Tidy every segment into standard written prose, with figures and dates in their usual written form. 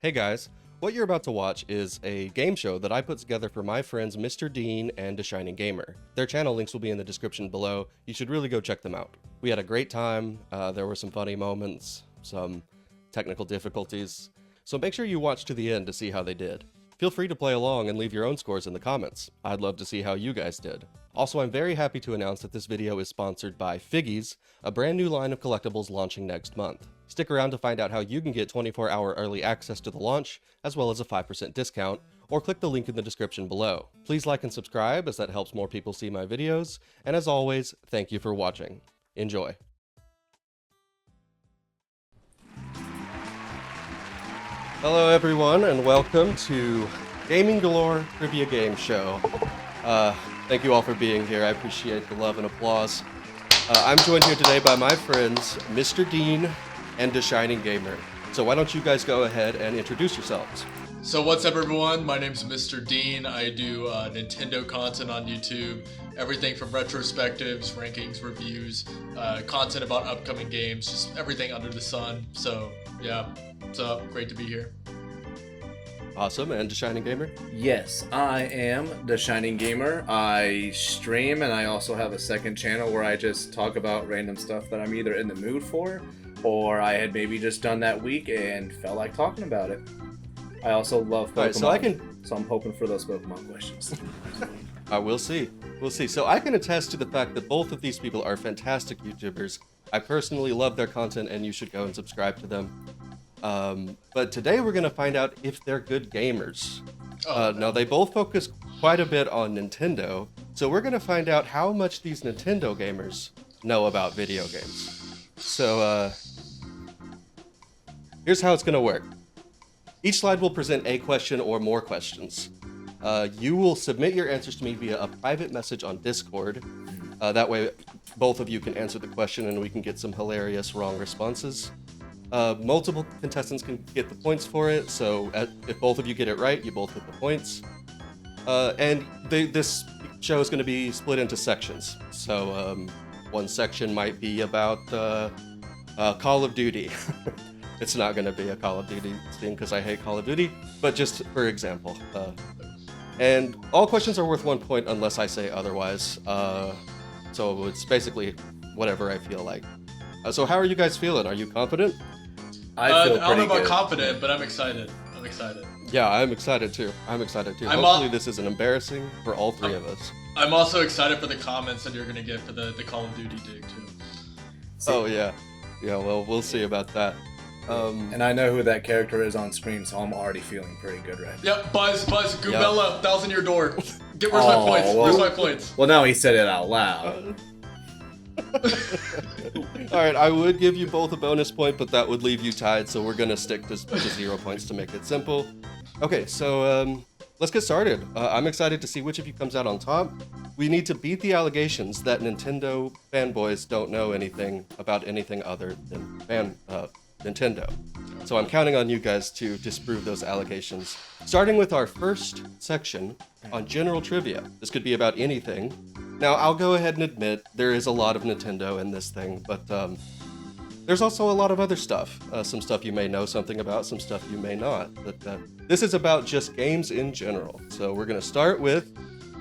Hey guys, what you're about to watch is a game show that I put together for my friends Mr. Dean and DaShiningGamer. Their channel links will be in the description below. You should really go check them out. We had a great time, there were some funny moments, some technical difficulties, so make sure you watch to the end to see how they did. Feel free to play along and leave your own scores in the comments. I'd love to see how you guys did. Also, I'm very happy to announce that this video is sponsored by Figgies, a brand new line of collectibles launching next month. Stick around to find out how you can get 24-hour early access to the launch, as well as a 5% discount, or click the link in the description below. Please like and subscribe, as that helps more people see my videos, and as always, thank you for watching. Enjoy. Hello everyone, and welcome to Gaming Galore Trivia Game Show. Thank you all for being here. I appreciate the love and applause. I'm joined here today by my friends, Mr. Dean and DaShiningGamer. So why don't you guys go ahead and introduce yourselves? So what's up everyone, my name's Mr. Dean. I do Nintendo content on YouTube, everything from retrospectives, rankings, reviews, content about upcoming games, just everything under the sun. So yeah, what's up, great to be here. Awesome, and DaShiningGamer? Yes, I am DaShiningGamer. I stream and I also have a second channel where I just talk about random stuff that I'm either in the mood for or I had maybe just done that week and felt like talking about it. I also love Pokemon, Right, so I'm hoping for those Pokemon questions. We'll see. We'll see. So I can attest to the fact that both of these people are fantastic YouTubers. I personally love their content and you should go and subscribe to them. But today we're going to find out if they're good gamers. Now they both focus quite a bit on Nintendo, so we're going to find out how much these Nintendo gamers know about video games. So here's how it's going to work. Each slide will present a question or more questions. You will submit your answers to me via a private message on Discord. That way both of you can answer the question and we can get some hilarious wrong responses. Multiple contestants can get the points for it, so if both of you get it right, you both get the points. And this show is going to be split into sections. So one section might be about Call of Duty. It's not going to be a Call of Duty thing because I hate Call of Duty, but just for example. And all questions are worth 1 point unless I say otherwise. So it's basically whatever I feel like. So how are you guys feeling? Are you confident? I feel pretty I don't know about good. confident, but I'm excited. I'm excited. Yeah, I'm excited too. Hopefully this isn't embarrassing for all three of us. I'm also excited for the comments that you're going to get for the Call of Duty dig too. Oh yeah. Yeah, well, we'll see about that. And I know who that character is on screen, so I'm already feeling pretty good right now. Yep, Buzz, Goobella, 1,000 your door. Where's my Oh, points? well- Where's my points? Well, now he said it out loud. Alright, I would give you both a bonus point, but that would leave you tied, so we're gonna stick to 0 points to make it simple. Okay, so let's get started. I'm excited to see which of you comes out on top. We need to beat the allegations that Nintendo fanboys don't know anything about anything other than Nintendo. So I'm counting on you guys to disprove those allegations. Starting with our first section on general trivia. This could be about anything. Now, I'll go ahead and admit there is a lot of Nintendo in this thing, but there's also a lot of other stuff. Some stuff you may know something about, some stuff you may not. But this is about just games in general. So we're going to start with,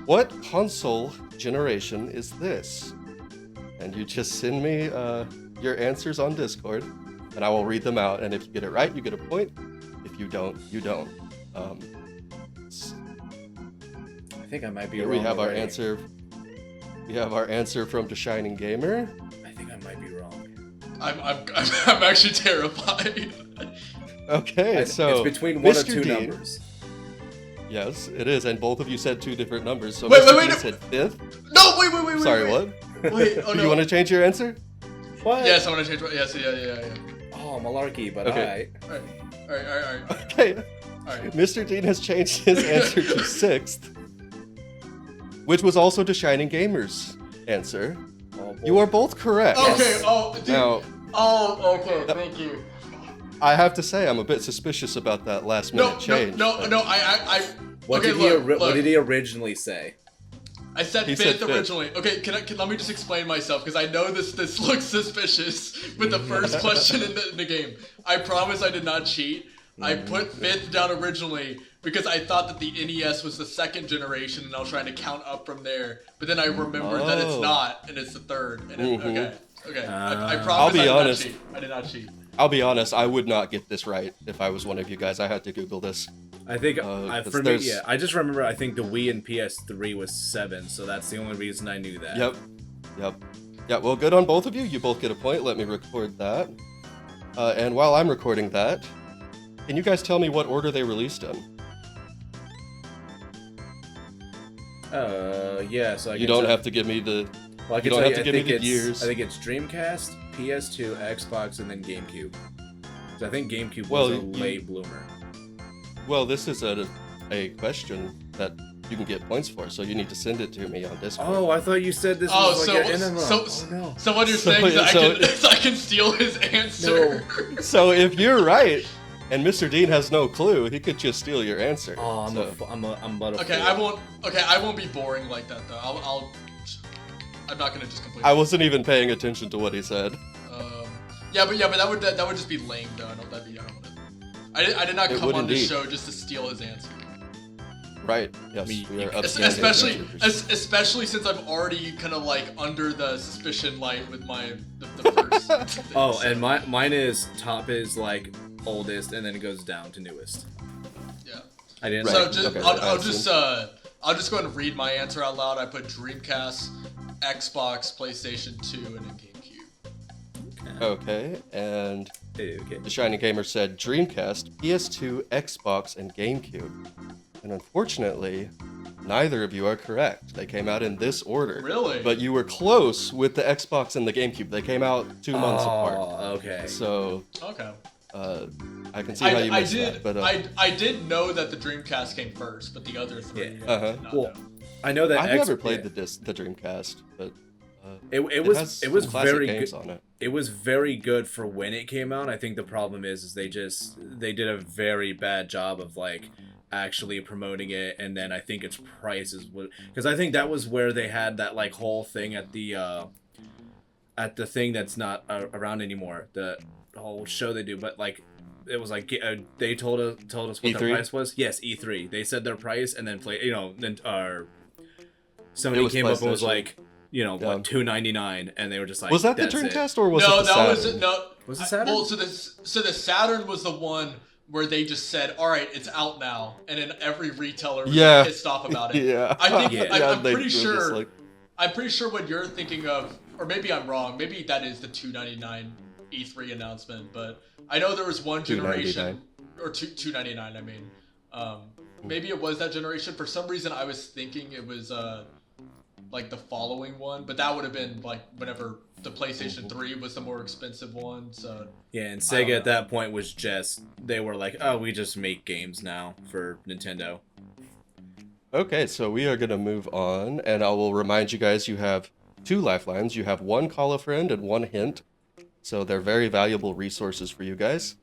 what console generation is this? And you just send me your answers on Discord, and I will read them out. And if you get it right, you get a point. If you don't, you don't. I think I might be Here wrong. we have our already. answer. We have our answer from DaShiningGamer. I think I might be wrong. I'm actually terrified. Okay, so it's between one Mr. or two Dean, numbers. Yes, it is, and both of you said two different numbers. So Wait, Mr. wait, Dean no. said fifth. No, wait. Sorry, wait. what? Wait, oh Do no. you want to change your answer? What? Yes, I want to change my, yes, yeah. Oh, malarkey, but Okay. alright. Alright. Okay. Alright. Mr. Dean has changed his answer to sixth, which was also DaShiningGamer's answer. Oh, boy. You are both correct. Okay, oh, dude. Now, Okay, thank you. I have to say, I'm a bit suspicious about that last minute change. No, but- I What, okay, did he look. what did he originally say? I said He fifth said fifth. originally. Okay, let me just explain myself because I know this looks suspicious with the first question in the game. I promise I did not cheat. I put 5th down originally because I thought that the NES was the 2nd generation, and I was trying to count up from there. But then I remembered that it's not, and it's the 3rd. And okay. I promise I'll be honest. Not cheat. I did not cheat. I'll be honest, I would not get this right if I was one of you guys. I had to Google this. I think for me, yeah. I just remember. I think the Wii and PS3 was 7, so that's the only reason I knew that. Yep. Yeah. Well, good on both of you. You both get a point. Let me record that. And while I'm recording that, can you guys tell me what order they released in? Yeah. So you don't have to give me the. Well, you don't have to give me the years. I think it's Dreamcast, PS2, Xbox, and then GameCube. So I think GameCube Well, was a late bloomer. Well, this is a question that you can get points for, so you need to send it to me on Discord. Oh, I thought you said this was like an MMO. No. So what you're saying is I can steal his answer. No. So if you're right, and Mr. Dean has no clue, he could just steal your answer. Oh, I'm about to. Okay, I won't be boring like that though. I'm not gonna just completely. I wasn't even paying attention to what he said. Yeah, but that would just be lame though. I did not come on this show just to steal his answer. Right. Yes. We are especially since I'm already kind of like under the suspicion light with the first. Oh, and mine is top is like oldest, and then it goes down to newest. Yeah. I didn't. So just, I'll just go ahead and read my answer out loud. I put Dreamcast, Xbox, PlayStation 2, and then GameCube. Okay, and DaShiningGamer said Dreamcast, PS2, Xbox, and GameCube. And unfortunately, neither of you are correct. They came out in this order. Really? But you were close with the Xbox and the GameCube. They came out 2 months apart. Oh, okay. So, okay. I can see how you missed that. But I did know that the Dreamcast came first, but the other three. Yeah. Well, I know that I've never played the Dreamcast, but it was very good on it. It was very good for when it came out. I think the problem is they did a very bad job of like actually promoting it, and then I think its prices would, because I think that was where they had that like whole thing at the thing that's not around anymore, the whole show they do, but like it was like they told us what E3? their price was. Yes, E3. They said their price, and then then Sony came up and was like, what, $299, and they were just like, was that the Dreamcast or was it the Saturn? Was it Saturn? Well, so the Saturn was the one where they just said, all right, it's out now, and then every retailer was pissed off about it. Yeah. I think I'm pretty sure. I'm pretty sure what you're thinking of, or maybe I'm wrong. Maybe that is the $299 E3 announcement, but I know there was one generation or $299. I mean, maybe it was that generation. For some reason, I was thinking it was like the following one, but that would have been like whenever the PlayStation 3 was the more expensive one. So yeah, and Sega at that point was just, they were like, oh, we just make games now for Nintendo. Okay, so we are gonna move on, and I will remind you guys you have 2 lifelines. You have 1 call a friend and 1 hint, so they're very valuable resources for you guys.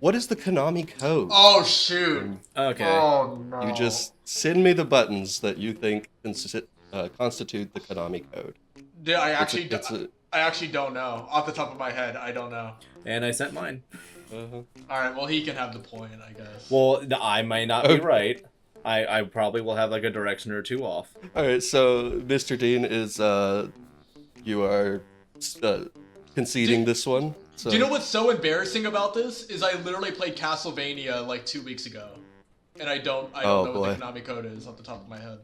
What is the Konami code? Oh shoot! Okay. Oh no! You just send me the buttons that you think constitute the Konami code. Yeah, I actually don't know. Off the top of my head, I don't know. And I sent mine. Uh-huh. All right, well he can have the point, I guess. Well, I might not be right. I probably will have like a direction or 2 off. All right, so Mr. Dean is you are conceding this one. So. Do you know what's so embarrassing about this? Is I literally played Castlevania like 2 weeks ago, and I don't know what the Konami code is off the top of my head.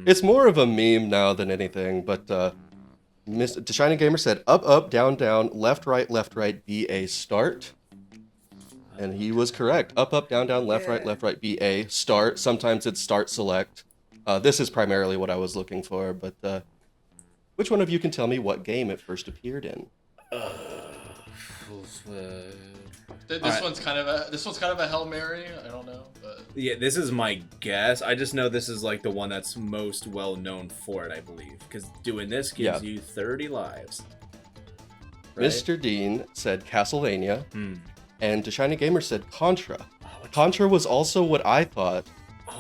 It's more of a meme now than anything, but DaShiningGamer said up, up, down, down, left, right, BA, start. And he was correct. Up, up, down, down, left, right, BA, start. Sometimes it's start, select. This is primarily what I was looking for, but which one of you can tell me what game it first appeared in? This one's kind of a Hail Mary. I don't know, but yeah, this is my guess. I just know this is like the one that's most well known for it, I believe, because doing this gives you 30 lives. Right? Mr. Dean said Castlevania, and DaShiningGamer said Contra. Contra was also what I thought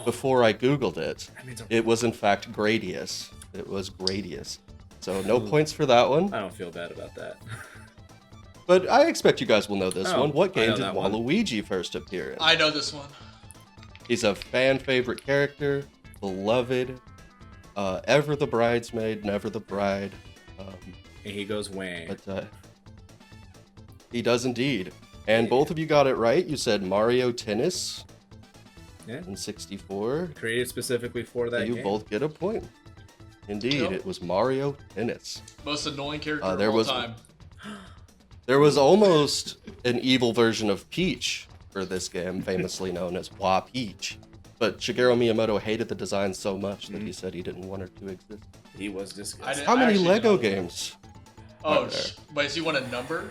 before I googled it. It was in fact Gradius. It was Gradius. So no points for that one. I don't feel bad about that. But I expect you guys will know this Oh, one. What I game know did that one. Waluigi first appear in? I know this one. He's a fan favorite character, beloved, ever the bridesmaid, never the bride. And he goes whang. But he does indeed. And both of you got it right. You said Mario Tennis Yeah. in 64. Created specifically for that You game. both get a point. Indeed, Yep. it was Mario Tennis. Most annoying character there of all was- time. There was almost an evil version of Peach for this game, famously known as Wa Peach. But Shigeru Miyamoto hated the design so much that he said he didn't want her to exist. He was I disgusting. didn't- How many actually Lego know. games? Oh, are there? wait, so you want a number?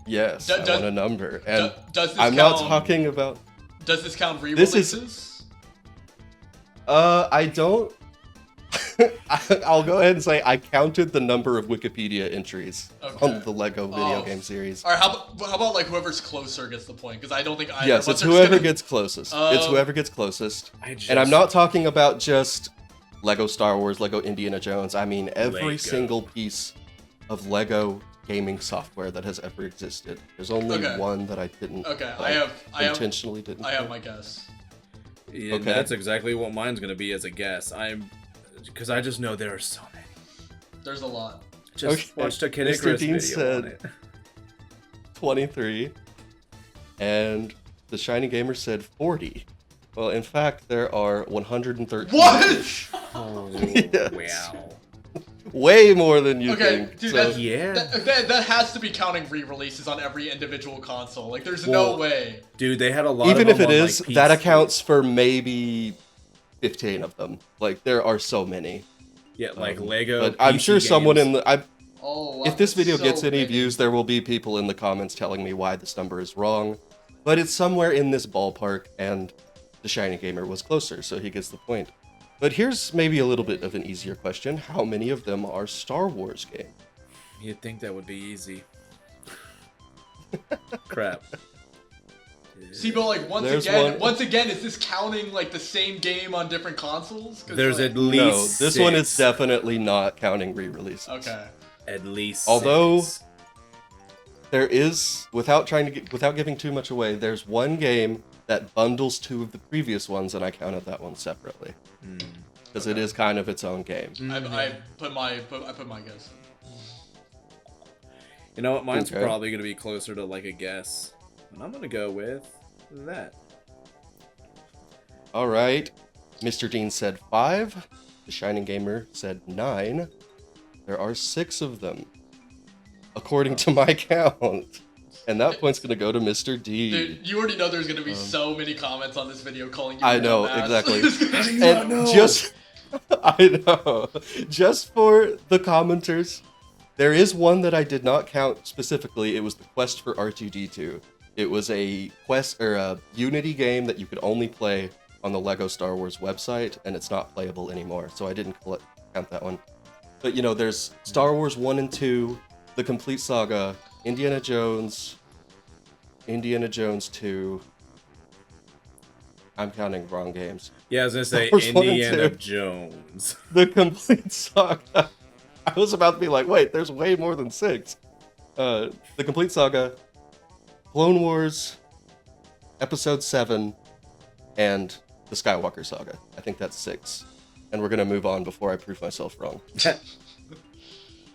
Yes, Does- I want a number. And does this I'm count, not talking about... Does this count This is- re-releases? I don't... I'll go ahead and say I counted the number of Wikipedia entries Okay. on the Lego video Oh. game series. All right, how about like whoever's closer gets the point? Because I don't think either. Yes, of it's us are just whoever gonna- gets closest. It's Oh. whoever gets closest. I just, And I'm not talking about just Lego Star Wars, Lego Indiana Jones. I mean every Lego. single piece of Lego gaming software that has ever existed. There's only Okay. one that I didn't. Okay, that I have intentionally didn't. I have put. my guess. Yeah, Okay. That's exactly what mine's gonna be as a guess. Because I just know there are so many. There's a lot. Just Okay. watched a Kid Mr. Icarus Dean video said- on it. 23, and the Shiny Gamer said 40. Well, in fact, there are 113. What? Oh, Yes. wow. Way more than you Okay, think. dude, So- that's, Yeah. that has to be counting re-releases on every individual console. Like, there's no Well, way. Dude, they had a lot even of if them it on, is, like, that PC. accounts for maybe 15 of them. Like, there are so many. Yeah, like Lego. But I'm PC sure someone games. in the... Oh, wow, If this video so gets any many. views, there will be people in the comments telling me why this number is wrong. But it's somewhere in this ballpark, and the Shiny Gamer was closer, so he gets the point. But here's maybe a little bit of an easier question. How many of them are Star Wars games? You'd think that would be easy. Crap. See, but like There's one- once again, is this counting like the same game on different consoles? 'Cause, There's like, at least No, this one is six. definitely not counting re-releases. Okay. At least Although- six. There is, without giving too much away, there's one game that bundles two of the previous ones, and I counted that one separately because it is kind of its own game. I put my guess. You know what? Mine's Okay. probably gonna be closer to like a guess, and I'm gonna go with that. All right, Mr. Dean said 5. The Shining Gamer said 9. There are 6 of them, according to my count. And that point's gonna go to Mr. D. Dude, you already know there's gonna be so many comments on this video calling you. I a know, dumbass. exactly. It's gonna be- And just, I know, just for the commenters, there is one that I did not count specifically. It was the quest for R2D2. It was a quest or a Unity game that you could only play on the Lego Star Wars website, and it's not playable anymore. So I didn't count that one. But you know, there's Star Wars 1 and 2, the complete saga, Indiana Jones 2. I'm counting wrong games. Yeah, I was gonna say Star Wars 1 and Indiana 2. Jones. The complete saga. I was about to be like, wait, there's way more than 6. The complete saga, Clone Wars, Episode 7, and the Skywalker saga. I think that's 6. And we're gonna move on before I prove myself wrong.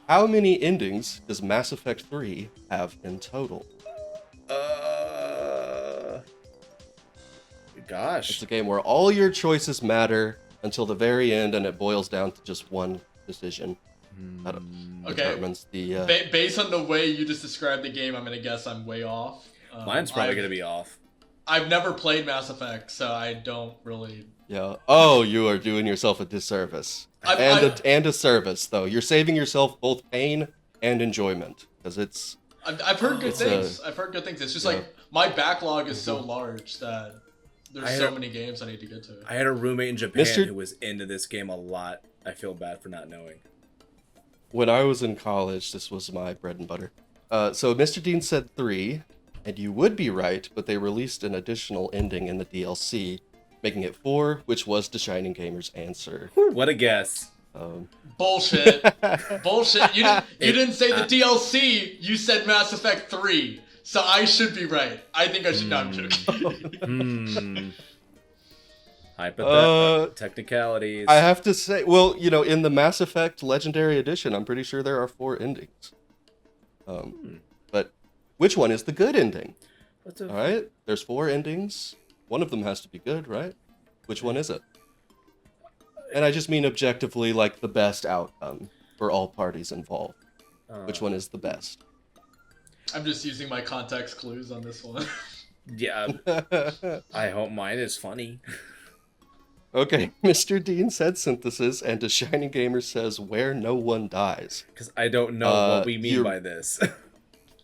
How many endings does Mass Effect 3 have in total? It's Gosh. a game where all your choices matter until the very end, and it boils down to just one decision. That Okay. determines the. Based on the way you just described the game, I'm gonna guess I'm way off. Mine's probably I've- gonna be off. I've never played Mass Effect, so I don't really. Yeah. Oh, you are doing yourself a disservice. And a service, though. You're saving yourself both pain and enjoyment, because it's. I've heard good It's a- things. I've heard good things. It's just Yeah. like my backlog is so large that there's I so had- many games I need to get to. I had a roommate in Japan Mr. who was into this game a lot. I feel bad for not knowing. When I was in college, this was my bread and butter. So Mr. Dean said 3, and you would be right, but they released an additional ending in the DLC, making it 4, which was DaShiningGamer's answer. What a guess. Bullshit. Bullshit. You didn't say the DLC. You said Mass Effect 3. So I should be right. I think I should not. I'm joking. Hypothetical technicalities. I have to say, well, in the Mass Effect Legendary Edition, I'm pretty sure there are 4 endings. But which one is the good ending? All right, there's 4 endings. One of them has to be good, right? Which one is it? And I just mean objectively, like the best outcome for all parties involved. Which one is the best? I'm just using my context clues on this one. Yeah. I hope mine is funny. Okay, Mr. Dean said synthesis, and DaShiningGamer says where no one dies. Because I don't know what we mean by this.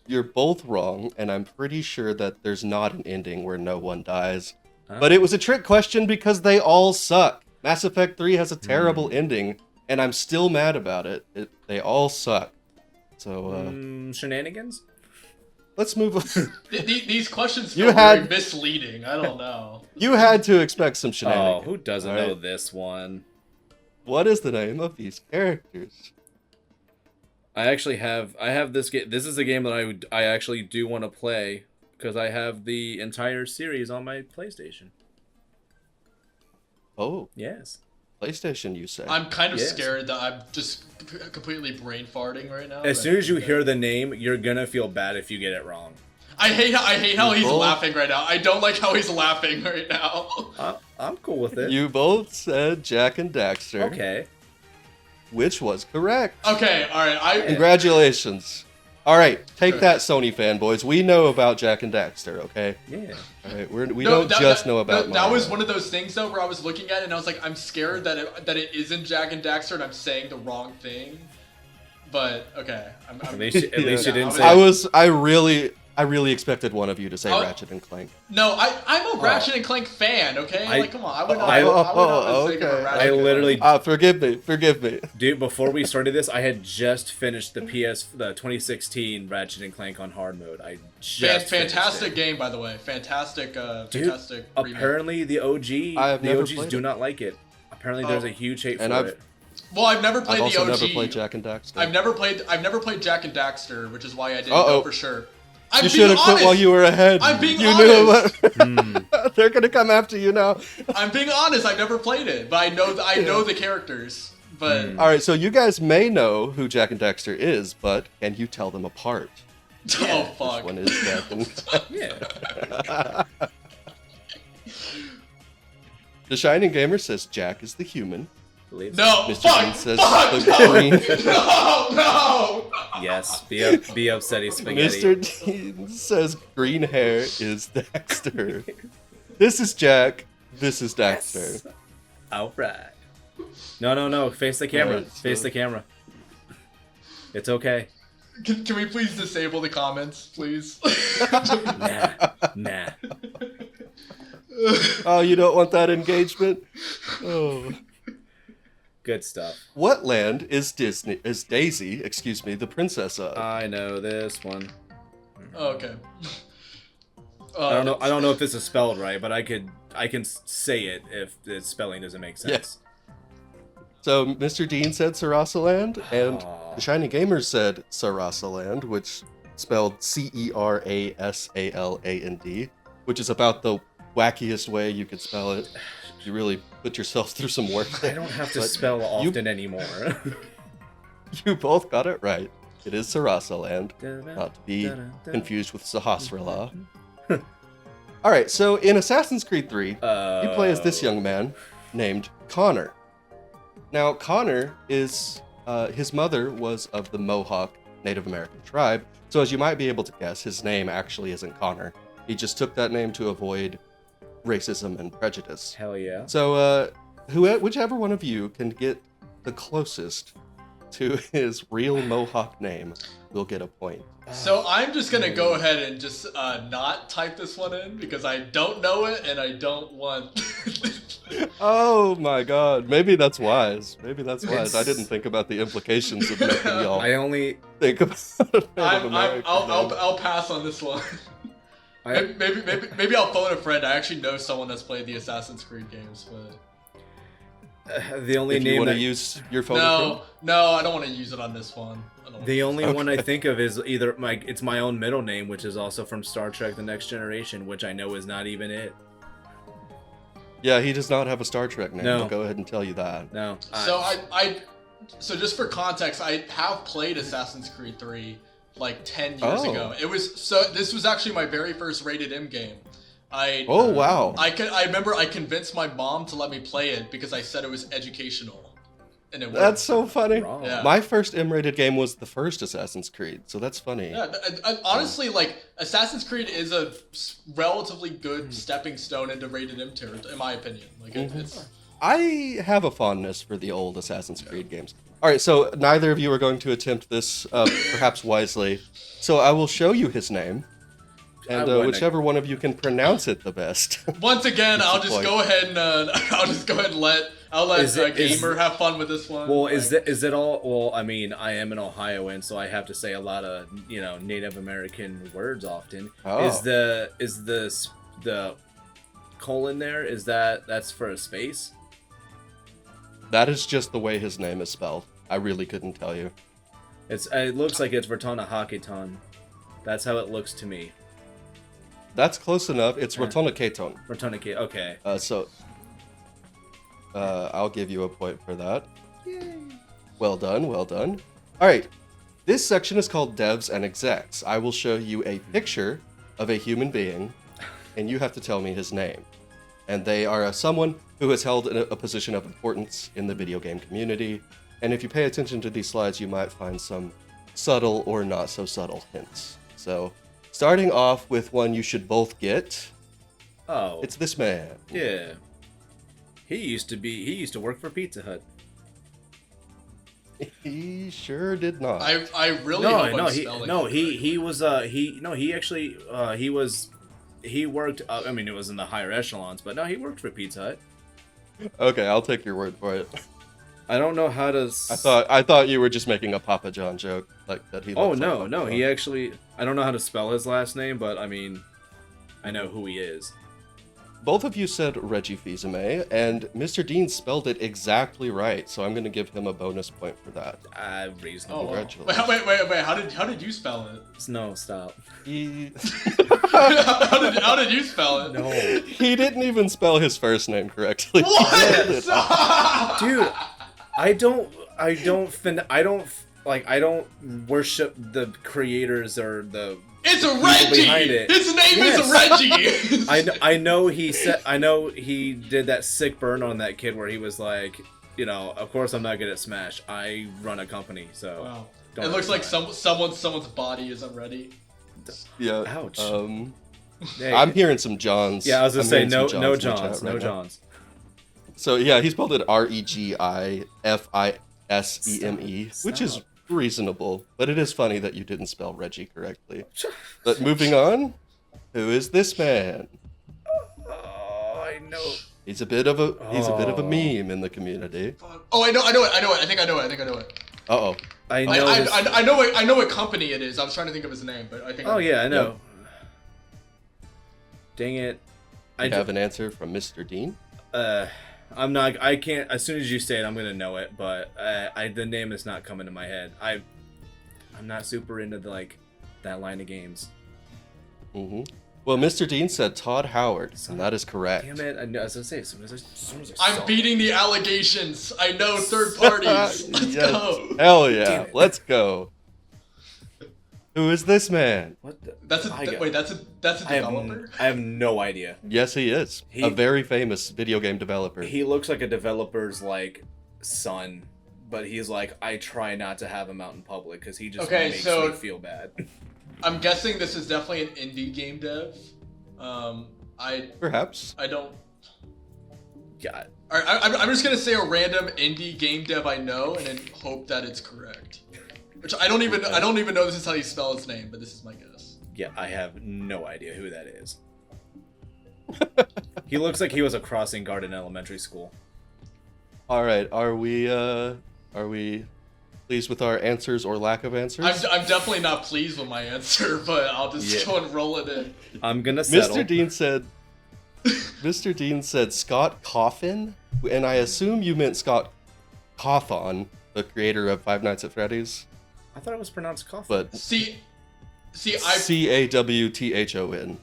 You're both wrong, and I'm pretty sure that there's not an ending where no one dies. But it was a trick question because they all suck. Mass Effect 3 has a terrible ending, and I'm still mad about it. They all suck. So, shenanigans? Let's move on. These questions feel very misleading. I don't know. You had to expect some shenanigans. Oh, who doesn't know this one? What is the name of these characters? I have this game. This is a game that I actually do want to play because I have the entire series on my PlayStation. Oh. Yes. PlayStation, you say? I'm kind of scared that I'm just completely brain farting right now. As soon as you hear the name, you're gonna feel bad if you get it wrong. I hate how he's laughing right now. I don't like how he's laughing right now. I'm cool with it. You both said Jak and Daxter. Okay. Which was correct. Okay, alright. Congratulations. Alright, take that, Sony fanboys. We know about Jak and Daxter, okay? Yeah. Alright, we don't just know about that was one of those things, though, where I was looking at it and I was like, I'm scared that it isn't Jak and Daxter and I'm saying the wrong thing. But, okay. At least you didn't say I really expected one of you to say Ratchet and Clank. No, I'm a Ratchet and Clank fan, okay? Come on, I would not say Ratchet I literally... Forgive me. Dude, before we started this, I had just finished the 2016 Ratchet and Clank on hard mode. Fantastic game, by the way. Fantastic remake. Apparently the OGs do not like it. Apparently there's a huge hate for it. Well, I've never played the OG. I've never played Jak and Daxter. I've never played Jak and Daxter, which is why I didn't know for sure. You should have quit while you were ahead. I'm being honest. They're gonna come after you now. I'm being honest. I've never played it, but I know the characters. But all right, so you guys may know who Jak and Daxter is, but can you tell them apart? Oh fuck! Which one is Jak and... Yeah. DaShiningGamer says Jak is the human. No, Mr. fuck, Dean says fuck, the green. No. Yes, be upsetty spaghetti. Mr. Dean says green hair is Daxter. This is Jak. This is Daxter. Yes. All right. No. Face the camera. Right, so... Face the camera. It's okay. Can we please disable the comments, please? Nah. Oh, you don't want that engagement? Oh. Good stuff. What land is Daisy, the princess of? I know this one. Okay. I don't know if this is spelled right, but I can say it if the spelling doesn't make sense. Yeah. So Mr. Dean said Sarasaland, and DaShiningGamer said Sarasaland, which spelled Cerasaland, which is about the wackiest way you could spell it. You really put yourself through some work there. I don't have to spell often anymore. You both got it right. It is Sarasaland, not to be confused with Sahasrara. Alright, so in Assassin's Creed 3, you play as this young man named Connor. Now, Connor is, his mother was of the Mohawk Native American tribe, so as you might be able to guess, his name actually isn't Connor. He just took that name to avoid racism and prejudice. Hell yeah. So, whichever one of you can get the closest to his real Mohawk name will get a point. So I'm just gonna go ahead and just not type this one in because I don't know it and I don't want. Oh my god, maybe that's wise. I didn't think about the implications of making y'all think about I'll pass on this one. Maybe I'll phone a friend. I actually know someone that's played the Assassin's Creed games, but The only If you name want to that use your photo. No, I don't want to use it on this one. the only one I think of is either it's my own middle name, which is also from Star Trek: The Next Generation, which I know is not even it. Yeah, he does not have a Star Trek name. No. I'll go ahead and tell you that. No. So so just for context, I have played Assassin's Creed 3 like 10 years ago. This was actually my very first rated M game. Wow. I remember I convinced my mom to let me play it because I said it was educational. And it That's so funny. Yeah. My first M-rated game was the first Assassin's Creed, so that's funny. Yeah, honestly, like Assassin's Creed is a relatively good stepping stone into rated M territory, in my opinion. Like it's. I have a fondness for the old Assassin's Creed games. All right, so neither of you are going to attempt this, perhaps wisely. So I will show you his name, and whichever one of you can pronounce it the best. Once again, I'll just go ahead and let Gamer have fun with this one. Well, is it all? Well, I mean, I am an Ohioan, so I have to say a lot of Native American words often. Oh. Is the colon there? That's for a space? That is just the way his name is spelled. I really couldn't tell you. It looks like it's Rotana Haketon. That's how it looks to me. That's close enough. It's Rotona Keton. Rotana K. Okay. I'll give you a point for that. Yay. Well done, well done. All right, this section is called Devs and Execs. I will show you a picture of a human being, and you have to tell me his name. And they are someone who has held a position of importance in the video game community. And if you pay attention to these slides, you might find some subtle or not so subtle hints. So, starting off with one you should both get. Oh. It's this man. Yeah. He used to work for Pizza Hut. He sure did not. I really hope I'm spelling he worked. I mean, it was in the higher echelons, but no, he worked for Pizza Hut. Okay, I'll take your word for it. I don't know how to. I thought you were just making a Papa John joke, like that he. Oh no, he actually. I don't know how to spell his last name, but I mean, I know who he is. Both of you said Reggie Fils-Aimé, and Mr. Dean spelled it exactly right, so I'm going to give him a bonus point for that. Reasonable. Congratulations. Wait, how did you spell it? No, stop. How did you spell it? No. He didn't even spell his first name correctly. What? Dude, I don't worship the creators or the. It's a Reggie. His name is Reggie. I know he did that sick burn on that kid where he was like, of course I'm not good at Smash. I run a company, so. Wow. It looks like someone's body isn't ready. Yeah. Ouch. Hey. I'm hearing some Johns. Yeah, I was gonna say no Johns. No Johns. So yeah, he spelled it Regifiseme, which is reasonable, but it is funny that you didn't spell Reggie correctly. But moving on, who is this man? Oh, I know. He's a bit of a meme in the community. Oh, I know it. I think I know it. Uh-oh. I know what company it is. I was trying to think of his name, but I think. Oh yeah, I know. Yep. Dang it! I have an answer from Mr. Dean. I'm not. I can't. As soon as you say it, I'm gonna know it. But the name is not coming to my head. I'm not super into that line of games. Mm-hmm. Well, Mr. Dean said Todd Howard, and that is correct. Damn it! I was gonna say as soon as I'm beating the allegations. I know third parties. Let's go. Hell yeah! Let's go. Who is this man? What? That's a developer? I have no idea. Yes, he is. A very famous video game developer. He looks like a developer's son, but he's like, I try not to have him out in public because he just makes me feel bad. I'm guessing this is definitely an indie game dev. Perhaps. I don't. Yeah. I'm just gonna say a random indie game dev I know and then hope that it's correct. Which I don't even know this is how you spell his name, but this is my guess. Yeah, I have no idea who that is. He looks like he was a crossing guard in elementary school. All right, are we pleased with our answers or lack of answers? I'm definitely not pleased with my answer, but I'll just go and roll it in. I'm gonna settle. Mr. Dean said Mr. Dean said Scott Coffin, and I assume you meant Scott Cawthon, the creator of Five Nights at Freddy's. I thought it was pronounced coffin. But See, Cawthon.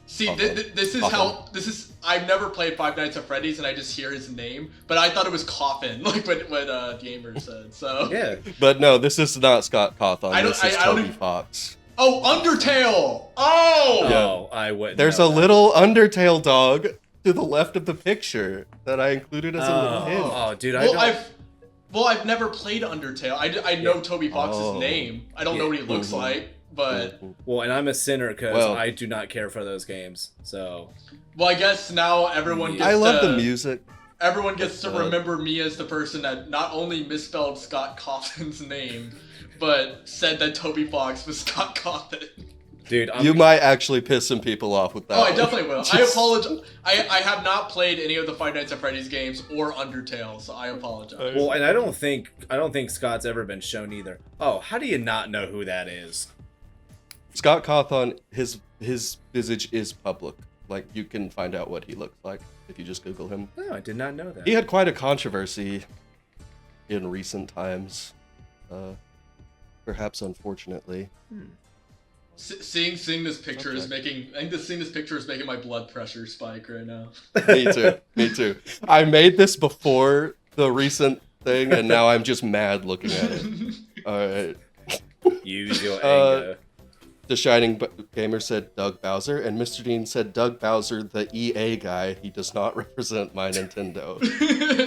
See, this is. I've never played Five Nights at Freddy's, and I just hear his name, but I thought it was Coffin, like what Gamer said. So Yeah. But no, this is not Scott Cawthon. This is I don't Toby even- Fox. Oh, Undertale! Oh! Yeah. Oh, I wouldn't. There's know a that. little Undertale dog to the left of the picture that I included as a little hint. Oh, dude, I've never played Undertale. I know Toby Fox's Oh. name. I don't know what he looks Mhm. like, but Well, and I'm a sinner because Well- I do not care for those games. So well, I guess now everyone gets I love to, the music. Everyone gets to Uh, remember me as the person that not only misspelled Scott Cawthon's name, but said that Toby Fox was Scott Cawthon. dude, You might actually piss some people off with that. Oh, I one. definitely will. I Just- apologize. I have not played any of the Five Nights at Freddy's games or Undertale, so I apologize. Well, and I don't think Scott's ever been shown either. Oh, how do you not know who that is? Scott Cawthon, his visage is public. Like, you can find out what he looks like if you just Google him. No, I did not know that. He had quite a controversy in recent times. Perhaps unfortunately. Seeing this picture is making. I think seeing this picture is making my blood pressure spike right now. Me too. Me too. I made this before the recent thing, and now I'm just mad looking at it. Alright. Use your anger. The Shining Gamer said Doug Bowser, and Mr. Dean said Doug Bowser, the EA guy. He does not represent my Nintendo.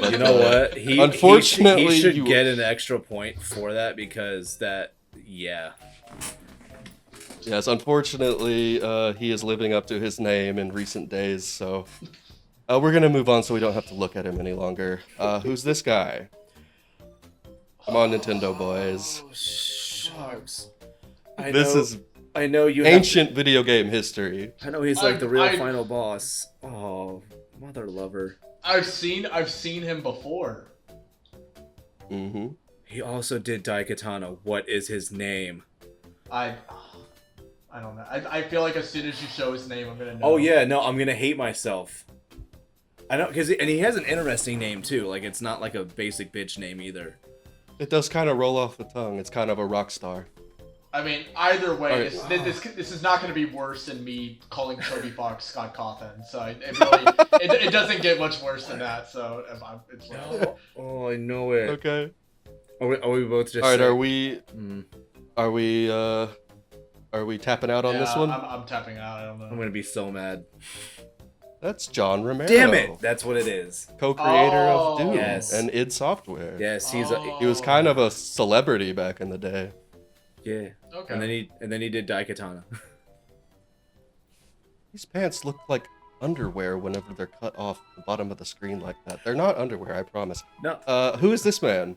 But, You know what? Unfortunately, he should you- get an extra point for that because yeah. Yes, unfortunately, he is living up to his name in recent days, so we're gonna move on so we don't have to look at him any longer. Who's this guy? Come on, Nintendo boys. Oh, shucks. I I know you. ancient video game history. I know he's like the real I- final boss. Oh, mother lover. I've seen him before. Mm-hmm. He also did Daikatana. What is his name? I don't know. I feel like as soon as you show his name, I'm gonna know. Oh yeah, no, I'm gonna hate myself. I know, and he has an interesting name too. Like it's not like a basic bitch name either. It does kind of roll off the tongue. It's kind of a rock star. I mean, either way, Alright. this is not going to be worse than me calling Toby Fox Scott Cawthon. So it doesn't get much worse than that. So it's whatever. Oh, I know it. Okay. Are we both just? All right. saying- Are we tapping out on Yeah, this one? I'm tapping out. I don't know. I'm gonna be so mad. That's John Romero. Damn it! That's what it is. Co-creator Oh. of Doom Yes. and id Software. Yes, he's He was kind of a celebrity back in the day. yeah. Okay. And then he did Daikatana. These pants look like underwear whenever they're cut off the bottom of the screen like that. They're not underwear, I promise. No. Who is this man?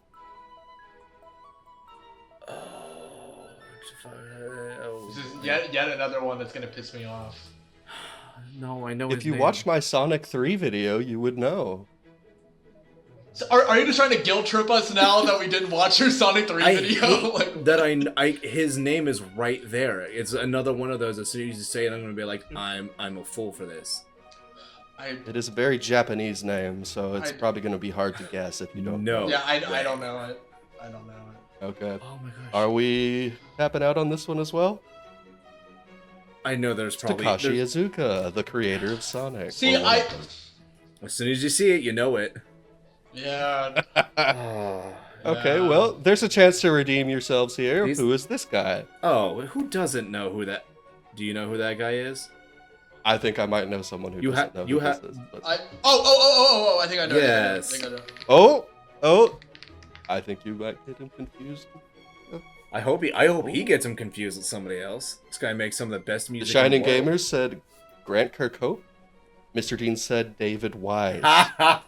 This is yet another one that's going to piss me off. No, I know. If his you name. watched my Sonic 3 video, you would know. So are you just trying to guilt trip us now that we didn't watch your Sonic 3 I video? hate Like, that his name is right there. It's another one of those. As soon as you say it, I'm gonna be like, I'm a fool for this. It is a very Japanese name, so it's I- probably going to be hard to guess if you don't. No. yeah, I don't know it. I don't know it. Okay. Oh my gosh. Are we tapping out on this one as well? I know there's probably. Takashi there's- Iizuka, the creator of Sonic. See, or one of them. As soon as you see it, you know it. Yeah. Okay, Yeah. well, there's a chance to redeem yourselves here. He's- Who is this guy? Oh, who doesn't know who that? Do you know who that guy is? I think I might know someone who You doesn't ha- know you who ha- this is. But... I think I know. Yes. I think I know. Oh! I think you might get him confused. I hope he gets him confused with somebody else. This guy makes some of the best The music. Shining in the world. Gamers said Grant Kirkhope. Mr. Dean said David Wise.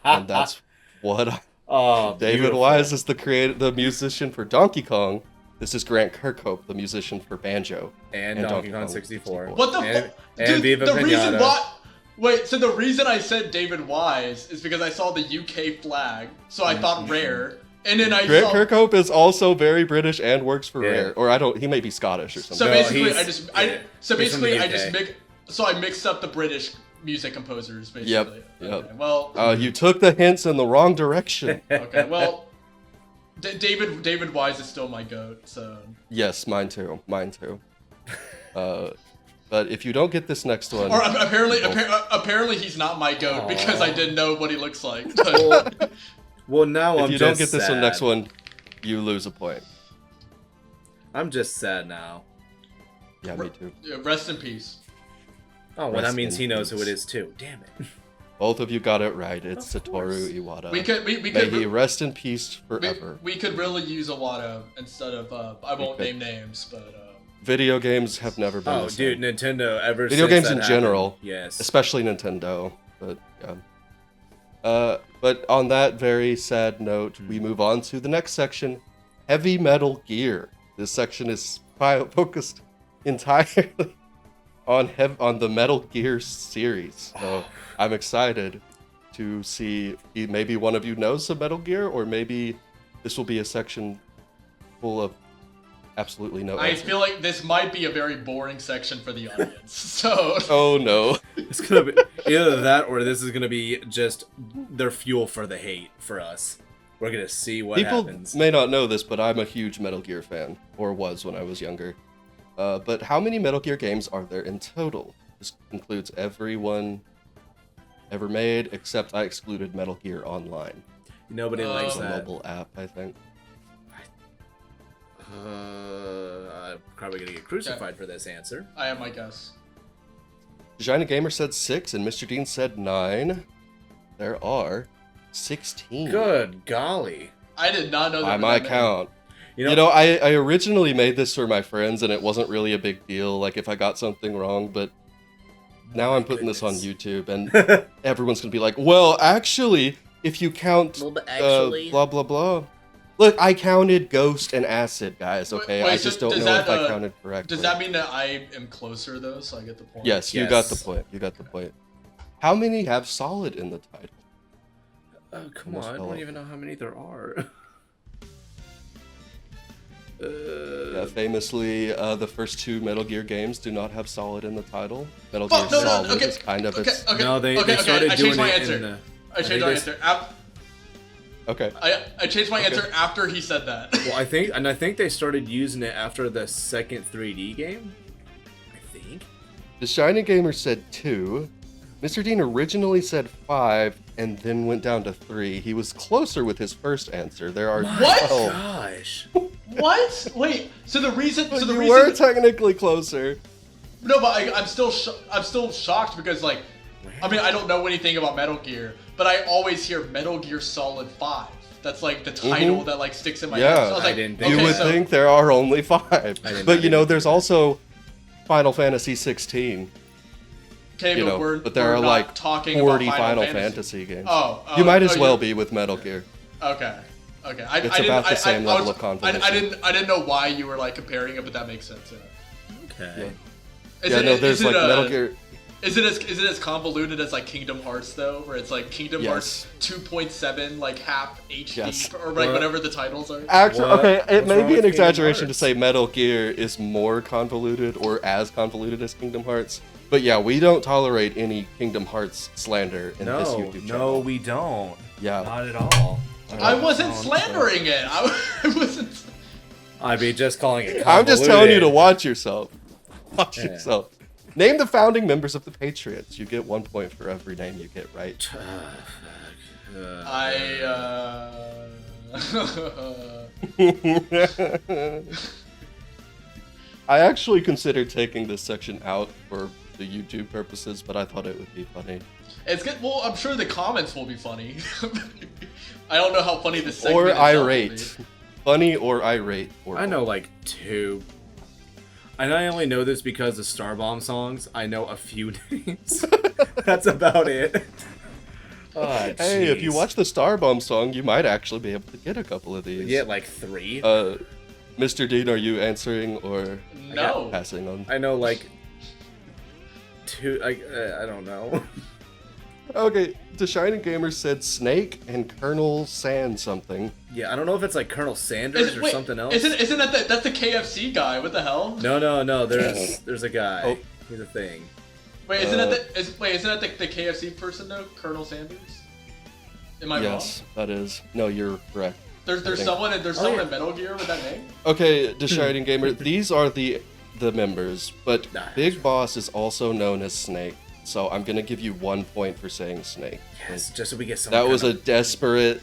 And that's what I... Oh, David beautiful. Wise is the musician for Donkey Kong. This is Grant Kirkhope, the musician for Banjo. and Donkey Kong 64. What the and, fuck? and Dude, Viva the reason Pinata. why. Wait, so the reason I said David Wise is because I saw the UK flag, so I thought Rare, and then I Grant saw. Kirkhope is also very British and works for Yeah. Rare. Or he may be Scottish or So something. No, basically, he's- I just yeah, he's from the UK. so I mixed up the British music composers, basically. Yep. Okay, well, You took the hints in the wrong direction. okay, well, David Wise is still my goat, so. Yes, mine too. But if you don't get this next one, Or apparently he's not my goat because I didn't know what he looks like. Well, now if I'm you just don't get this sad. next one, you lose a point. I'm just sad now. Yeah, me too. Yeah, rest in peace. Oh, well, Rest that means in he knows who peace. it is too. Damn it. Both of you got it right. It's Of course. Satoru Iwata. We May could he rest in peace forever. we could really use a Watto instead of I won't could. name names, but Video games have never been Oh, the same. dude, Nintendo ever Video since games that in happened, general. Yes. Especially Nintendo. But yeah. But on that very sad note, we move on to the next section, Heavy Metal Gear. This section is focused entirely on the Metal Gear series. So I'm excited to see maybe one of you knows some Metal Gear, or maybe this will be a section full of absolutely no I answers. feel like this might be a very boring section for the audience. So Oh no. It's gonna be either that or this is gonna be just their fuel for the hate for us. We're gonna see what People happens. may not know this, but I'm a huge Metal Gear fan, or was when I was younger. But how many Metal Gear games are there in total? This includes everyone ever made, except I excluded Metal Gear Online. Nobody likes It's a that. mobile app, I think. I'm probably gonna get crucified for this answer. I have my guess. DaShiningGamer said 6, and Mr. Dean said 9. There are 16. Good golly. I did not know that. By was my that many. count. You know, You know, I originally made this for my friends, and it wasn't really a big deal, like if I got something wrong, but now I'm putting this on goodness. YouTube, and everyone's gonna be like, well, actually, if you count Well, but actually- blah, blah, blah. Look, I counted Ghost and Acid, guys, okay? Wait, I so just don't does know that, if I counted correctly. Does that mean that I am closer though, so I get the point? Yes, you Yes. got the point. You got the point. How many have Solid in the title? oh come Almost on, I all don't of even know how many there are. Yeah, famously, the first 2 Metal Gear games do not have Solid in the title. Metal Oh, Gear no, Solid okay, is kind of okay, its... okay, No, they okay, started I doing changed my it answer. in the. I changed my answer. Okay. I changed my answer after he said that. Well, I think they started using it after the second 3D game. I think. DaShiningGamer said 2. Mr. Dean originally said 5 and then went down to 3. He was closer with his first answer. There are What? 12. Gosh. What? Wait. So the reason. So the You reason. were technically closer. No, but I'm still shocked because like, I mean I don't know anything about Metal Gear, but I always hear Metal Gear Solid 5. That's like the title that like sticks in my Yeah. head. So I was I like, didn't think You okay, would so, think there are only 5. didn't- But I you know, didn't there's also Final Fantasy 16. okay, You know, but there we're are not like talking 40 about Final Fantasy games. Oh, You might as oh, well you're- be with Metal Gear. Okay. Okay. It's about the same level of convolution. I didn't know why you were like comparing it, but that makes sense. Yeah. Okay. Is Yeah, it- no, is there's it, like Metal Gear... Is it as convoluted as like Kingdom Hearts though, where it's like Kingdom Yes. Hearts 2.7 like half HD Yes. or like What? whatever the titles are? Actually, What? okay, it What's may wrong be with an Kingdom exaggeration to Hearts? say Metal Gear is more convoluted or as convoluted as Kingdom Hearts. But yeah, we don't tolerate any Kingdom Hearts slander in this No, YouTube no, channel. we don't. Yeah. Not at all. I wasn't No, slandering it. I wasn't. I'd be just calling it. I'm just telling you to convoluted. watch yourself. Watch Yeah. yourself. Name the founding members of the Patriots. You get 1 point for every name you get right. I actually considered taking this section out for the YouTube purposes, but I thought it would be funny. It's good. Well, I'm sure the comments will be funny. I don't know how funny this segment Or itself will irate. be. Funny or irate. Or I know like 2. And I only know this because of Starbomb songs. I know a few names. That's about it. Oh, Hey, if you jeez. watch the Starbomb song, you might actually be able to get a couple of these. You get like 3. Mr. Dean, are you answering or No. passing on? I know like 2. I don't know. Okay, DaShiningGamer said Snake and Colonel Sand something. Yeah, I don't know if it's like Colonel Sanders or Wait, something else. Isn't that's the KFC guy? What the hell? No. There's a guy. Oh. He's a thing. Wait, isn't that the KFC person though? Colonel Sanders? Am I wrong? Yes, that is. No, you're correct. There's someone in Metal Gear with that name? Okay, DaShiningGamer, these are the members, but Big Boss is also known as Snake. So I'm gonna give you 1 point for saying Snake. Yes, just so we get some. That was a desperate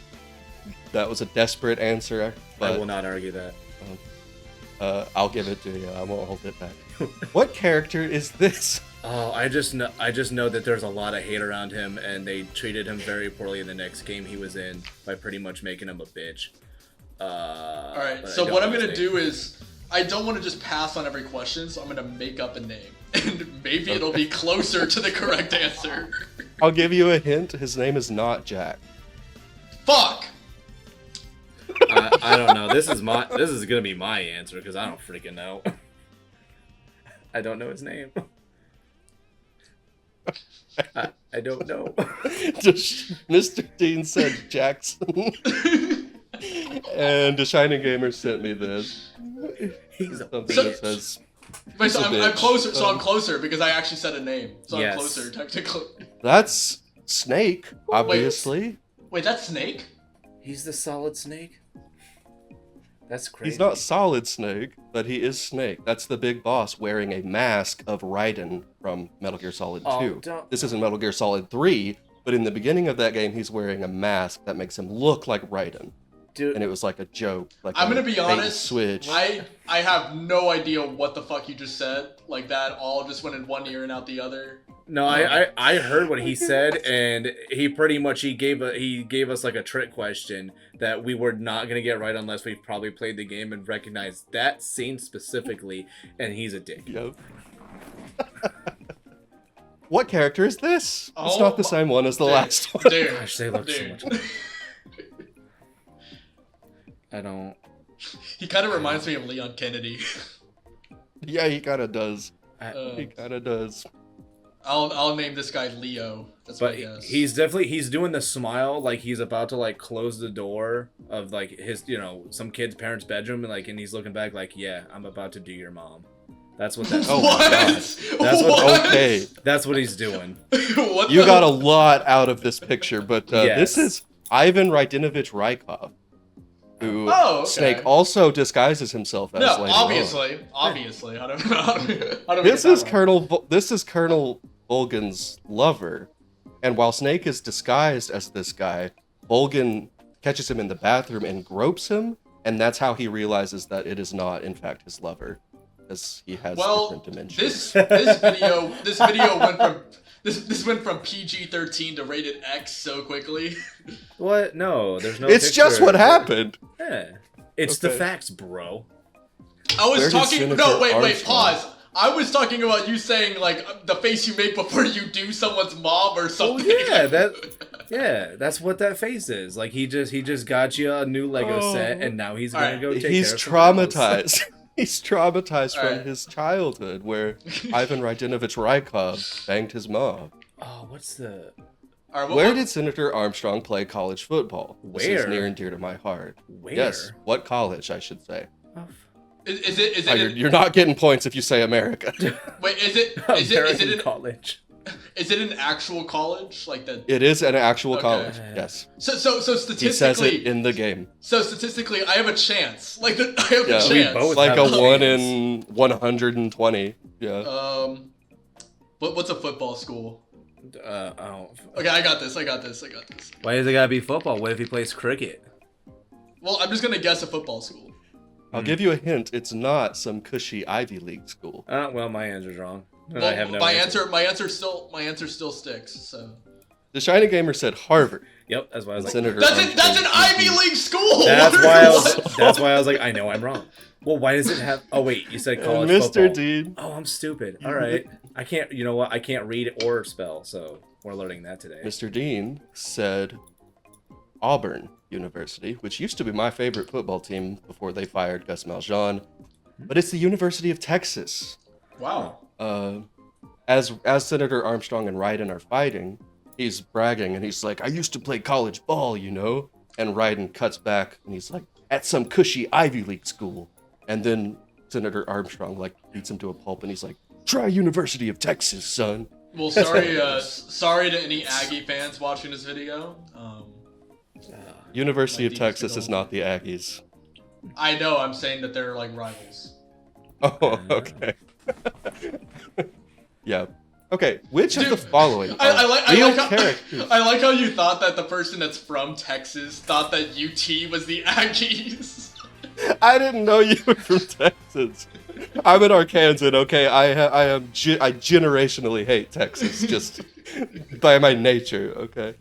answer. But I will not argue that. I'll give it to you. I won't hold it back. What character is this? Oh, I just know that there's a lot of hate around him, and they treated him very poorly in the next game he was in by pretty much making him a bitch. All right. So what I'm gonna do is, I don't want to just pass on every question, so I'm gonna make up a name, and maybe it'll be closer to the correct answer. I'll give you a hint. His name is not Jack. Fuck. I don't know. This is gonna be my answer because I don't freaking know. I don't know his name. I don't know. Mr. Dean said Jackson. And DaShiningGamer sent me this. He's something that says. Wait, so I'm closer. So I'm closer because I actually said a name. So yes. I'm closer technically. That's Snake, obviously. Wait, that's Snake? He's the Solid Snake? That's crazy. He's not Solid Snake, but he is Snake. That's the big boss wearing a mask of Raiden from Metal Gear Solid 2. This isn't Metal Gear Solid 3, but in the beginning of that game, he's wearing a mask that makes him look like Raiden. Dude. And it was like a joke. Like I'm gonna be honest. Switch. I have no idea what the fuck you just said. Like that all just went in one ear and out the other. No, I heard what he said, and he pretty much he gave us like a trick question that we were not gonna get right unless we probably played the game and recognized that scene specifically. And he's a dick. Yep. What character is this? It's not the same one as the last one. Dude, gosh, they look so much alike. I don't. He kind of reminds me of Leon Kennedy. Yeah, he kind of does. He kind of does. I'll name this guy Leo. That's what I guess. He's doing the smile like he's about to like close the door of like his some kid's parents' bedroom and he's looking back like, yeah, I'm about to do your mom. That's what that's. Oh what? That's what. Okay. That's what he's doing. You got a lot out of this picture, but this is Ivan Radinovich Rykov, who Snake also disguises himself as. No, later obviously. I don't. This is Colonel Volgan's lover, and while Snake is disguised as this guy, Volgan catches him in the bathroom and gropes him, and that's how he realizes that it is not, in fact, his lover, as he has different dimensions. This video went from PG-13 to rated X so quickly. What? No, there's no. It's just what happened. Yeah, it's the facts, bro. I was talking. No, wait, pause. I was talking about you saying like the face you make before you do someone's mom or something. Oh, yeah, that's what that face is. Like he just got you a new Lego set, and now he's gonna go take care of He's traumatized. He's traumatized from his childhood, where Ivan Radinovich Rykov banged his mom. Oh, what's the? Where did Senator Armstrong play college football? Where? This is near and dear to my heart. Where? Yes, what college, I should say. Oh. Is it? You're not getting points if you say America. Wait, is it in college? Is it an actual college like that? It is an actual college. Yes. So statistically, he says it in the game. So statistically, I have a chance. I have a chance. Both like a chance. 1 in 120. Yeah. What's a football school? Oh. Okay, I got this. Why does it gotta be football? What if he plays cricket? Well, I'm just gonna guess a football school. I'll give you a hint. It's not some cushy Ivy League school. Well, my answer's wrong. Well, I have no my answer still sticks. So. DaShiningGamer said Harvard. Yep, that's why I was like, Senator that's an Ivy League school. That's why I was like, I know I'm wrong. Well, why does it have? Oh wait, you said college football. Mr. Dean. Oh, I'm stupid. All right, I can't. You know what? I can't read or spell, so we're learning that today. Mr. Dean said Auburn University, which used to be my favorite football team before they fired Gus Malzahn, but it's the University of Texas. Wow. As Senator Armstrong and Raiden are fighting, he's bragging and he's like, I used to play college ball, you know? And Raiden cuts back and he's like, at some cushy Ivy League school. And then Senator Armstrong like beats him to a pulp and he's like, try University of Texas, son. Well, sorry to any Aggie fans watching this video. University of My Texas is deepest not the Aggies. I know. I'm saying that they're like rivals. Oh, okay. Yeah. Okay, which of the following I are like real how, characters? I like how you thought that the person that's from Texas thought that UT was the Aggies. I didn't know you were from Texas. I'm an Arkansan, okay? I generationally hate Texas, just by my nature, okay?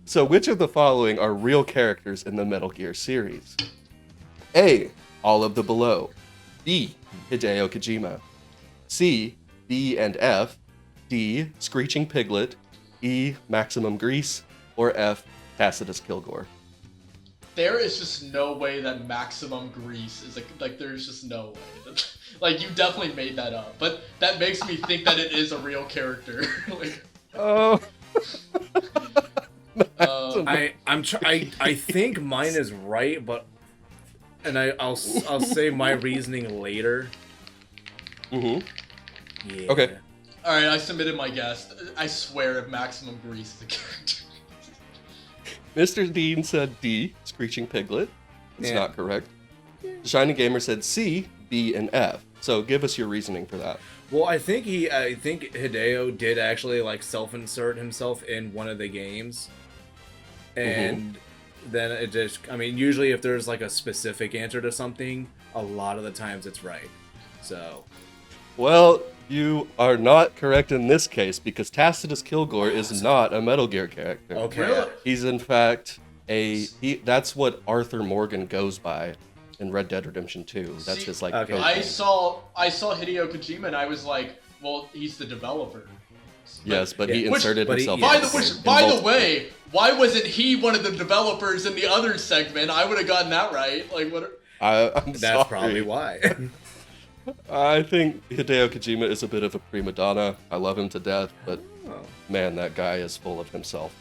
So which of the following are real characters in the Metal Gear series? A. All of the below. B. Hideo Kojima. C. B and F. D. Screeching Piglet. E. Maximum Grease. Or F. Tacitus Kilgore. There is just no way that Maximum Grease is like there's just no way. Like, you definitely made that up, but that makes me think that it is a real character. Like, Oh. I think mine is right, but I'll say my reasoning later. Mm-hmm. Yeah. Okay. all right, I submitted my guess. I swear, if Maximum Grease is a character. Mr. Dean said D, Screeching Piglet. It's Yeah. not correct. DaShiningGamer said C, B, and F. So give us your reasoning for that. Well, I think Hideo did actually like self-insert himself in one of the games, and then it just, I mean, usually if there's like a specific answer to something, a lot of the times it's right. So, Well, you are not correct in this case because Tacitus Kilgore is not a Metal Gear character. okay. Really? He's in fact that's what Arthur Morgan goes by in Red Dead Redemption 2. That's See, his like okay. code I name. saw Hideo Kojima and I was like, well, he's the developer. Yes, but he Yeah. inserted But he- himself. By in the- multiple- By the way, why wasn't he one of the developers in the other segment? I would have gotten that right. Like, what? I'm That's sorry. probably why. I think Hideo Kojima is a bit of a prima donna. I love him to death, but man, that guy is full of himself.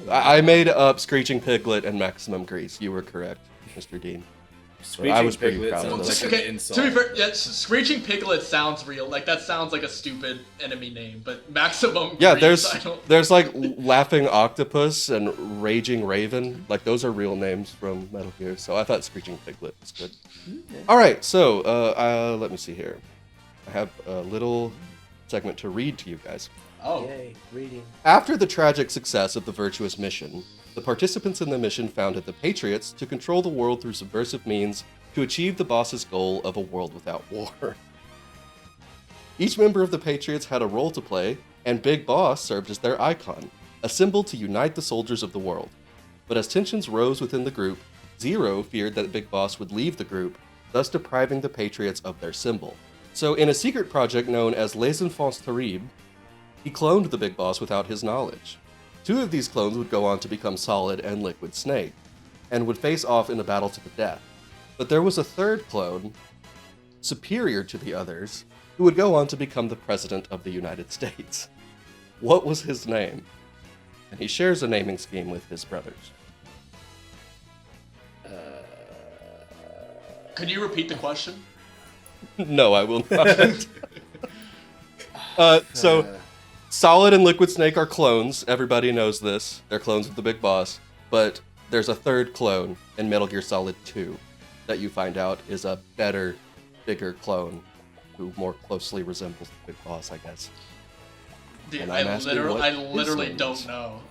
I made up Screeching Piglet and Maximum Grease. You were correct, Mr. Dean. I was pretty Piglet proud of sounds those. like an Okay, insult. to be fair, yeah, Screeching Piglet sounds real. Like, that sounds like a stupid enemy name, but Maximum Yeah, Grease, I don't... there's like Laughing Octopus and Raging Raven. Like those are real names from Metal Gear. So I thought Screeching Piglet was good. All right, so let me see here. I have a little segment to read to you guys. Oh. Yay, reading. After the tragic success of the Virtuous Mission, the participants in the mission founded the Patriots to control the world through subversive means to achieve the boss's goal of a world without war. Each member of the Patriots had a role to play, and Big Boss served as their icon, a symbol to unite the soldiers of the world. But as tensions rose within the group, Zero feared that Big Boss would leave the group, thus depriving the Patriots of their symbol. So in a secret project known as Les Enfants Terribles, he cloned the Big Boss without his knowledge. Two of these clones would go on to become Solid and Liquid Snake, and would face off in a battle to the death. But there was a third clone, superior to the others, who would go on to become the President of the United States. What was his name? And he shares a naming scheme with his brothers. Could you repeat the question? No, I will not. So, Solid and Liquid Snake are clones. Everybody knows this. They're clones of the Big Boss. But there's a third clone in Metal Gear Solid 2 that you find out is a better, bigger clone who more closely resembles the Big Boss, I guess. Dude, And I I'm asking what literally his name don't is. know.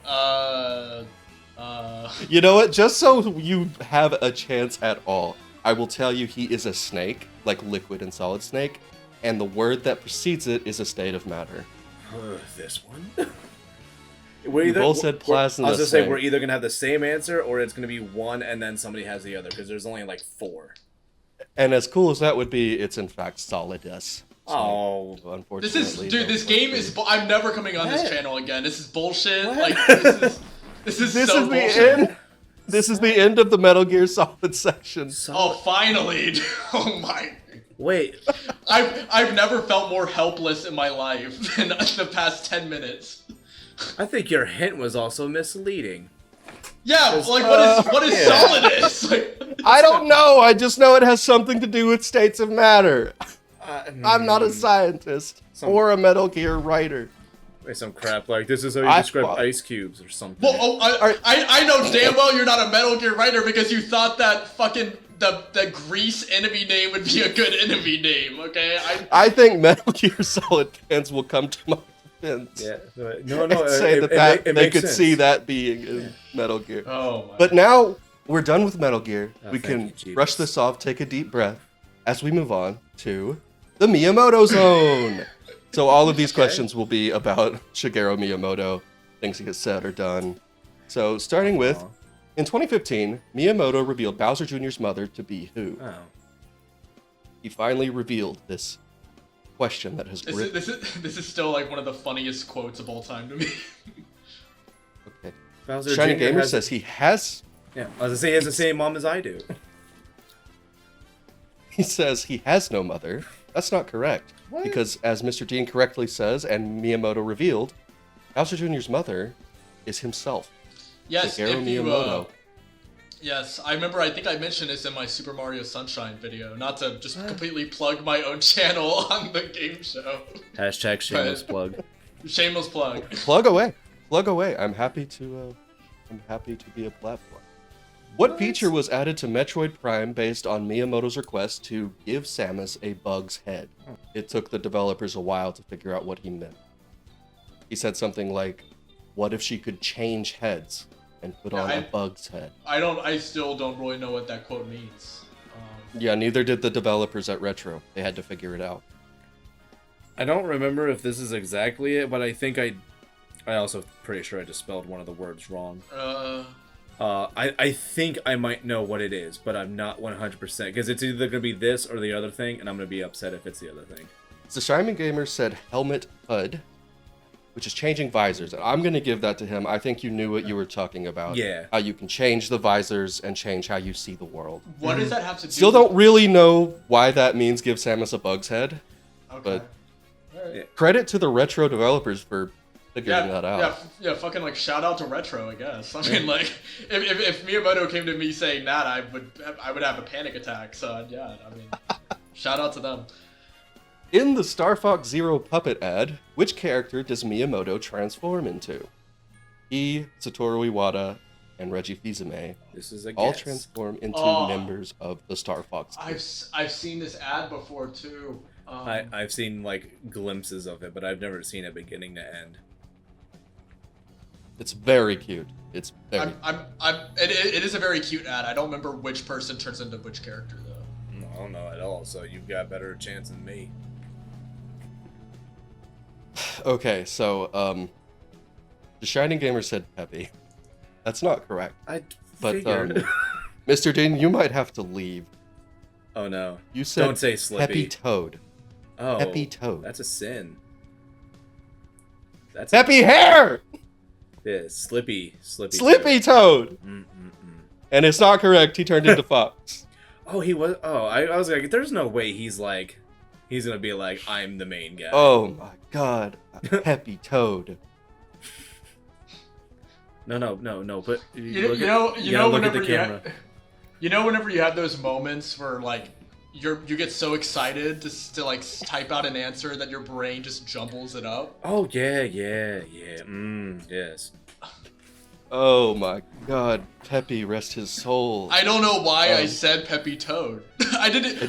You know what? Just so you have a chance at all, I will tell you he is a snake, like Liquid and Solid Snake, and the word that precedes it is a state of matter. This one? You both said plasma I was gonna say snake. we're either gonna have the same answer or it's gonna be one and then somebody has the other because there's only like 4. And as cool as that would be, it's in fact Solidus. Oh, Unfortunately, This game is. I'm never coming on this What? channel again. This is bullshit. What? Like, this is This so is the bullshit. end. This is the end of the Metal Gear Solid section. Oh, finally! Oh my. wait. I've never felt more helpless in my life than the past 10 minutes. I think your hint was also misleading. Yeah, like what is Solidus? Like, I don't know. I just know it has something to do with states of matter. I'm not a scientist or a Metal Gear writer. Some crap like this is how you describe ice cubes or something. Well, I know damn well you're not a Metal Gear writer because you thought that fucking the Grease enemy name would be a good enemy name. Okay, I think Metal Gear Solid fans will come to my defense. Yeah, Say that they could see that being in Metal Gear. Oh, but now we're done with Metal Gear. We can you, brush this off, take a deep breath as we move on to the Miyamoto Zone. So all of these questions will be about Shigeru Miyamoto, things he has said or done. So starting with, in 2015, Miyamoto revealed Bowser Jr.'s mother to be who? Oh. He finally revealed this question that has gripped. This is still like one of the funniest quotes of all time to me. Okay. Bowser Shining Jr. Gamer says he has. Yeah, I was gonna say he has the same mom as I do. He says he has no mother. That's not correct. What? Because as Mr. Dean correctly says, and Miyamoto revealed, Bowser Jr.'s mother is himself. Yes, Shigeru if you, Miyamoto. yes, I remember. I think I mentioned this in my Super Mario Sunshine video. Not to just completely plug my own channel on the game show. Hashtag shameless plug. Shameless plug. Plug away. Plug away. I'm happy to be a platform. What feature was added to Metroid Prime based on Miyamoto's request to give Samus a bug's head? It took the developers a while to figure out what he meant. He said something like, "What if she could change heads and put on a bug's head?" I still don't really know what that quote means. Yeah, neither did the developers at Retro. They had to figure it out. I don't remember if this is exactly it, but I think I also pretty sure I just spelled one of the words wrong. I think I might know what it is, but I'm not 100% because it's either gonna be this or the other thing, and I'm gonna be upset if it's the other thing. So Shining Gamer said helmet HUD, which is changing visors, and I'm gonna give that to him. I think you knew what you were talking about. Yeah. How you can change the visors and change how you see the world. What does that have to do? Still don't really know why that means give Samus a bug's head, but credit to the Retro developers for figuring that out. Yeah, fucking like shout out to Retro, I guess. I mean, like if Miyamoto came to me saying that, I would have a panic attack. So yeah, I mean, shout out to them. In the Star Fox Zero puppet ad, which character does Miyamoto transform into? He, Satoru Iwata, and Reggie Fils-Aimé This is a all guess. transform into members of the Star Fox team. I've seen this ad before too. I've seen like glimpses of it, but I've never seen it beginning to end. It's very cute. It's very. It is a very cute ad. I don't remember which person turns into which character though. No, I don't know at all. So you've got a better chance than me. Okay, so the Shining Gamer said Peppy. That's not correct. I But figured. Mr. Dean, you might have to leave. Oh no! You said Don't say Slippy. Peppy Toad. Oh, Peppy Toad. That's a sin. That's Peppy Hair. Yeah, Slippy Slippy Toad. And it's not correct. He turned into Fox. Oh, he was. Oh, I was like, there's no way he's gonna be like, I'm the main guy. Oh my God, Peppy Toad. No. But You look know at the whenever camera. whenever you have those moments where like you get so excited to like type out an answer that your brain just jumbles it up. Oh yeah. Yes. Oh my God, Peppy, rest his soul. I don't know why I said Peppy Toad. I didn't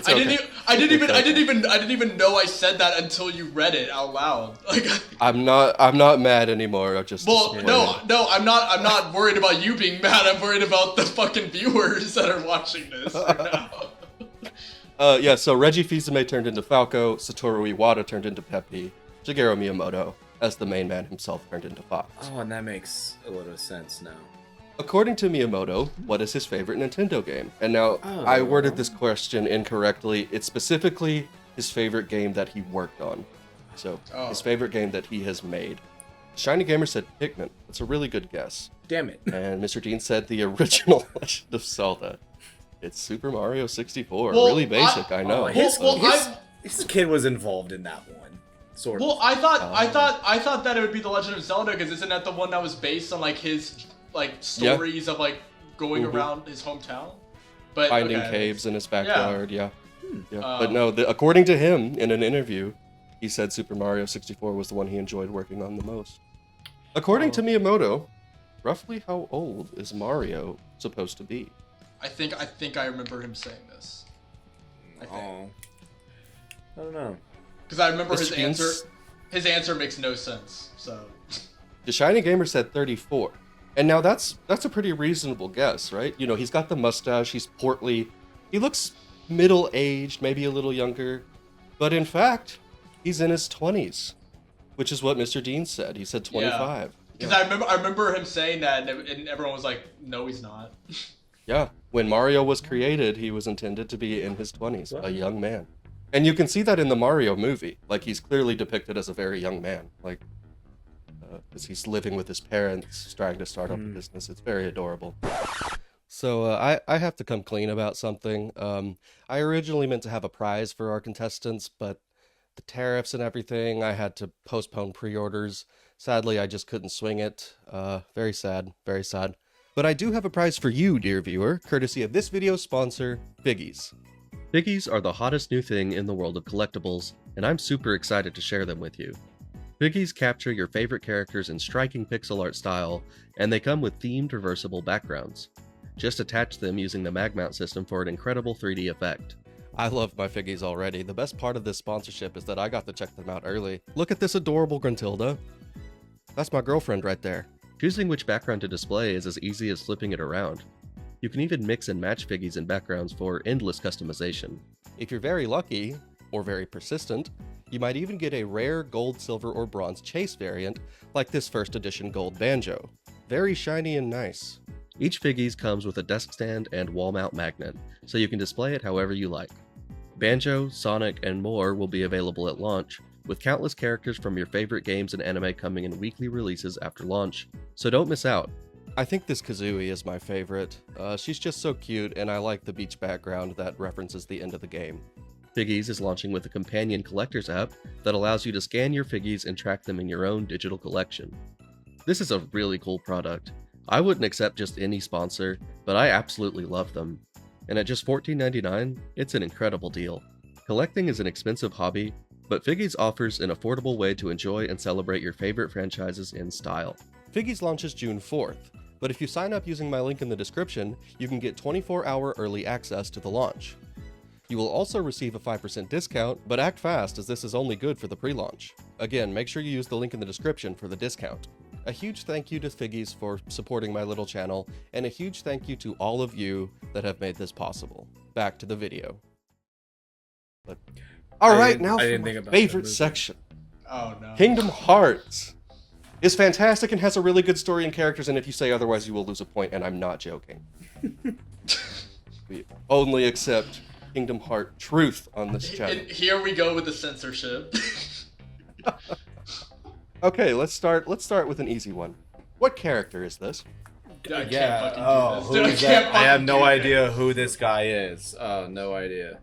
even know I said that until you read it out loud. Like I'm not mad anymore. I'm just disappointed. no, I'm not worried about you being mad. I'm worried about the fucking viewers that are watching this right now. Yeah, so Reggie Fils-Aimé turned into Falco, Satoru Iwata turned into Peppy, Shigeru Miyamoto, as the main man himself, turned into Fox. Oh, and that makes a lot of sense now. According to Miyamoto, what is his favorite Nintendo game? And now, I worded this question incorrectly. It's specifically his favorite game that he worked on. So, his favorite game that he has made. Shiny Gamer said Pikmin. That's a really good guess. Damn it. And Mr. Dean said the original Legend of Zelda. It's Super Mario 64. Well, really basic, I know. His kid was involved in that one, sort of. Well, I thought that it would be the Legend of Zelda because isn't that the one that was based on like his like stories of like going around his hometown? But Finding caves in his backyard, yeah. Yeah. But no, according to him in an interview, he said Super Mario 64 was the one he enjoyed working on the most. According to Miyamoto, roughly how old is Mario supposed to be? I think I remember him saying this. I don't know. Because I remember This his means- answer. His answer makes no sense. So. DaShiningGamer said 34. And now that's a pretty reasonable guess, right? You know, he's got the mustache, he's portly, he looks middle-aged, maybe a little younger. But in fact, he's in his 20s, which is what MrDean said. He said 25. Because I remember him saying that, and everyone was like, "No, he's not." Yeah, when Mario was created, he was intended to be in his 20s, a young man. And you can see that in the Mario movie. Like, he's clearly depicted as a very young man. Like, because he's living with his parents, trying to start up a business. It's very adorable. So I have to come clean about something. I originally meant to have a prize for our contestants, but the tariffs and everything, I had to postpone pre-orders. Sadly, I just couldn't swing it. Very sad, very sad. But I do have a prize for you, dear viewer, courtesy of this video's sponsor, Figgies. Figgies are the hottest new thing in the world of collectibles, and I'm super excited to share them with you. Figgies capture your favorite characters in striking pixel art style, and they come with themed reversible backgrounds. Just attach them using the mag mount system for an incredible 3D effect. I love my Figgies already. The best part of this sponsorship is that I got to check them out early. Look at this adorable Gruntilda. That's my girlfriend right there. Choosing which background to display is as easy as flipping it around. You can even mix and match Figgies and backgrounds for endless customization. If you're very lucky, or very persistent, you might even get a rare gold, silver, or bronze chase variant, like this first edition gold banjo. Very shiny and nice. Each Figgies comes with a desk stand and wall mount magnet, so you can display it however you like. Banjo, Sonic, and more will be available at launch, with countless characters from your favorite games and anime coming in weekly releases after launch, so don't miss out. I think this Kazooie is my favorite. She's just so cute, and I like the beach background that references the end of the game. Figgies is launching with a companion collectors app that allows you to scan your Figgies and track them in your own digital collection. This is a really cool product. I wouldn't accept just any sponsor, but I absolutely love them. And at just $14.99, it's an incredible deal. Collecting is an expensive hobby, but Figgies offers an affordable way to enjoy and celebrate your favorite franchises in style. Figgies launches June 4th, but if you sign up using my link in the description, you can get 24-hour early access to the launch. You will also receive a 5% discount, but act fast as this is only good for the pre-launch. Again, make sure you use the link in the description for the discount. A huge thank you to Figgies for supporting my little channel, and a huge thank you to all of you that have made this possible. Back to the video. Alright, now for my favorite section. Oh no. Kingdom Hearts is fantastic and has a really good story and characters, and if you say otherwise, you will lose a point, and I'm not joking. We only accept Kingdom Heart truth on this channel. And here we go with the censorship. Okay, let's start with an easy one. What character is this? I can't Yeah. fucking do Oh, this. who Dude, is can't that? I have fucking no do idea this. who this guy is. No idea.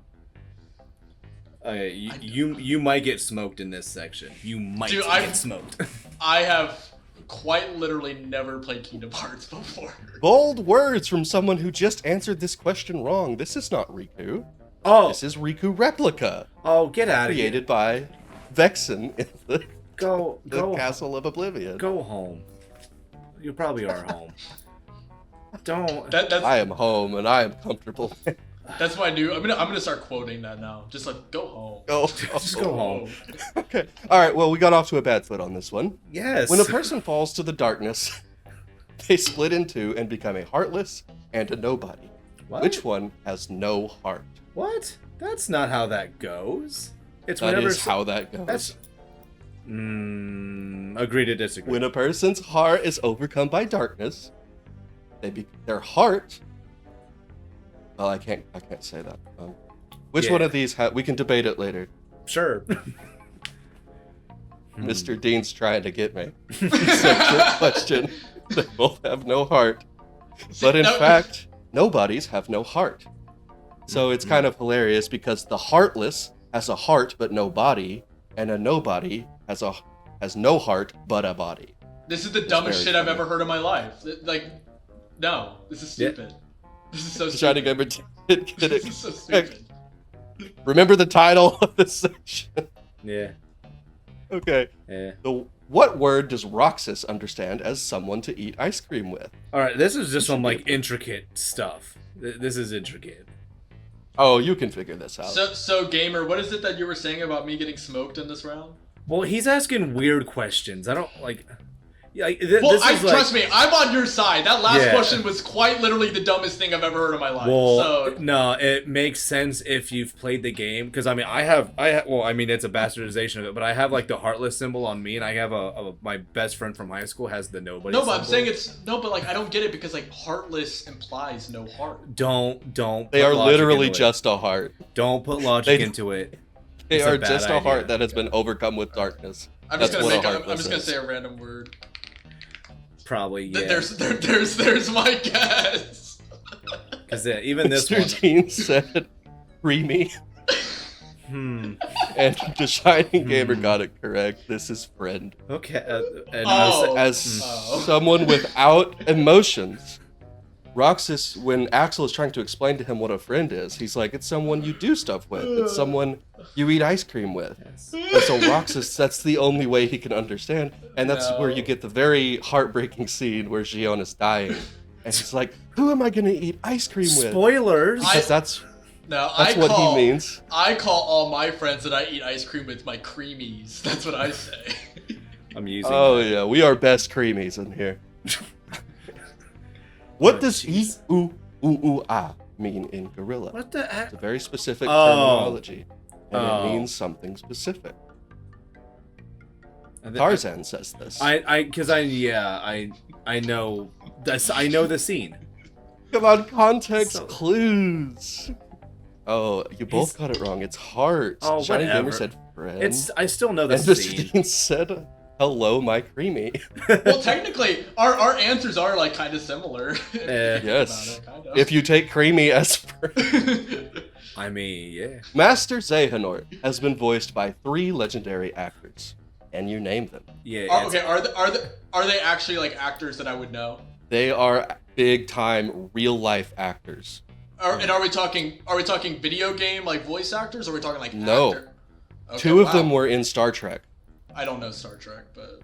Okay, you might get smoked in this section. You might Dude, get smoked. I have quite literally never played Kingdom Hearts before. Bold words from someone who just answered this question wrong. This is not Riku. Oh, This is Riku Replica, get out of here. created by Vexen in the Go Castle of Oblivion. Go home. You probably are home. Don't. I am home and I am comfortable. That's my new. I'm gonna start quoting that now. Just like go home. Just go home. Okay. All right. Well, we got off to a bad foot on this one. Yes. When a person falls to the darkness, they split in two and become a heartless and a nobody. What? Which one has no heart? What? That's not how that goes. It's That whenever. is how that goes. That's. Agree to disagree. When a person's heart is overcome by darkness, their heart. Well, I can't say that. Which one of these? We can debate it later. Sure. Mr. Dean's trying to get me. It's a trick question. They both have no heart, but in fact, nobodies have no heart. So it's kind of hilarious because the heartless has a heart but no body, and a nobody has no heart but a body. This is the dumbest very shit I've funny. ever heard in my life. Like, no, this is stupid. This is so Just trying to stupid. get it. This is so stupid. Remember the title of this section. Yeah. Okay. Yeah. What word does Roxas understand as someone to eat ice cream with? All right, this is just some like intricate stuff. This is intricate. Oh, you can figure this out. So gamer, what is it that you were saying about me getting smoked in this round? Well, he's asking weird questions. I don't like. Yeah, trust me, I'm on your side. That last question was quite literally the dumbest thing I've ever heard in my life. Well, no, it makes sense if you've played the game, because I mean, well, I mean, it's a bastardization of it, but I have like the heartless symbol on me, and I have my best friend from high school has the nobody. No, but symbol. I'm saying but like I don't get it because like heartless implies no heart. Don't. They are literally just a heart. Don't put logic into it. They are just a heart that has been overcome with darkness. I'm just gonna say a random word. Probably, yeah. There's my guess. Because even this one. Mr. Dean said creamy. And DaShiningGamer got it correct. This is friend. Okay. As someone without emotions, Roxas, when Axel is trying to explain to him what a friend is, he's like, it's someone you do stuff with. It's someone you eat ice cream with. Yes. And so Roxas, that's the only way he can understand. And that's where you get the very heartbreaking scene where Gion is dying. And he's like, who am I going to eat ice cream with? Spoilers! Because that's what he means. I call all my friends that I eat ice cream with my creamies. That's what I say. I'm using yeah, we are best creamies in here. What does ah mean in gorilla? What the heck? It's a very specific terminology, and it means something specific. Tarzan says this. I know this. I know the scene. Come on, context clues. Oh, you both got it wrong. It's heart. Oh, DaShiningGamer said friend. I still know the scene. And Mr. said, hello, my creamy. Well, technically, our answers are like kind of similar. Yes. If you take creamy as friend. I mean, yeah. Master Xehanort has been voiced by 3 legendary actors. And you name them. Yeah. Okay. Are they actually like actors that I would know? They are big time real life actors. And are we talking video game like voice actors, or are we talking like no? Actor? Okay, 2 of them were in Star Trek. I don't know Star Trek, but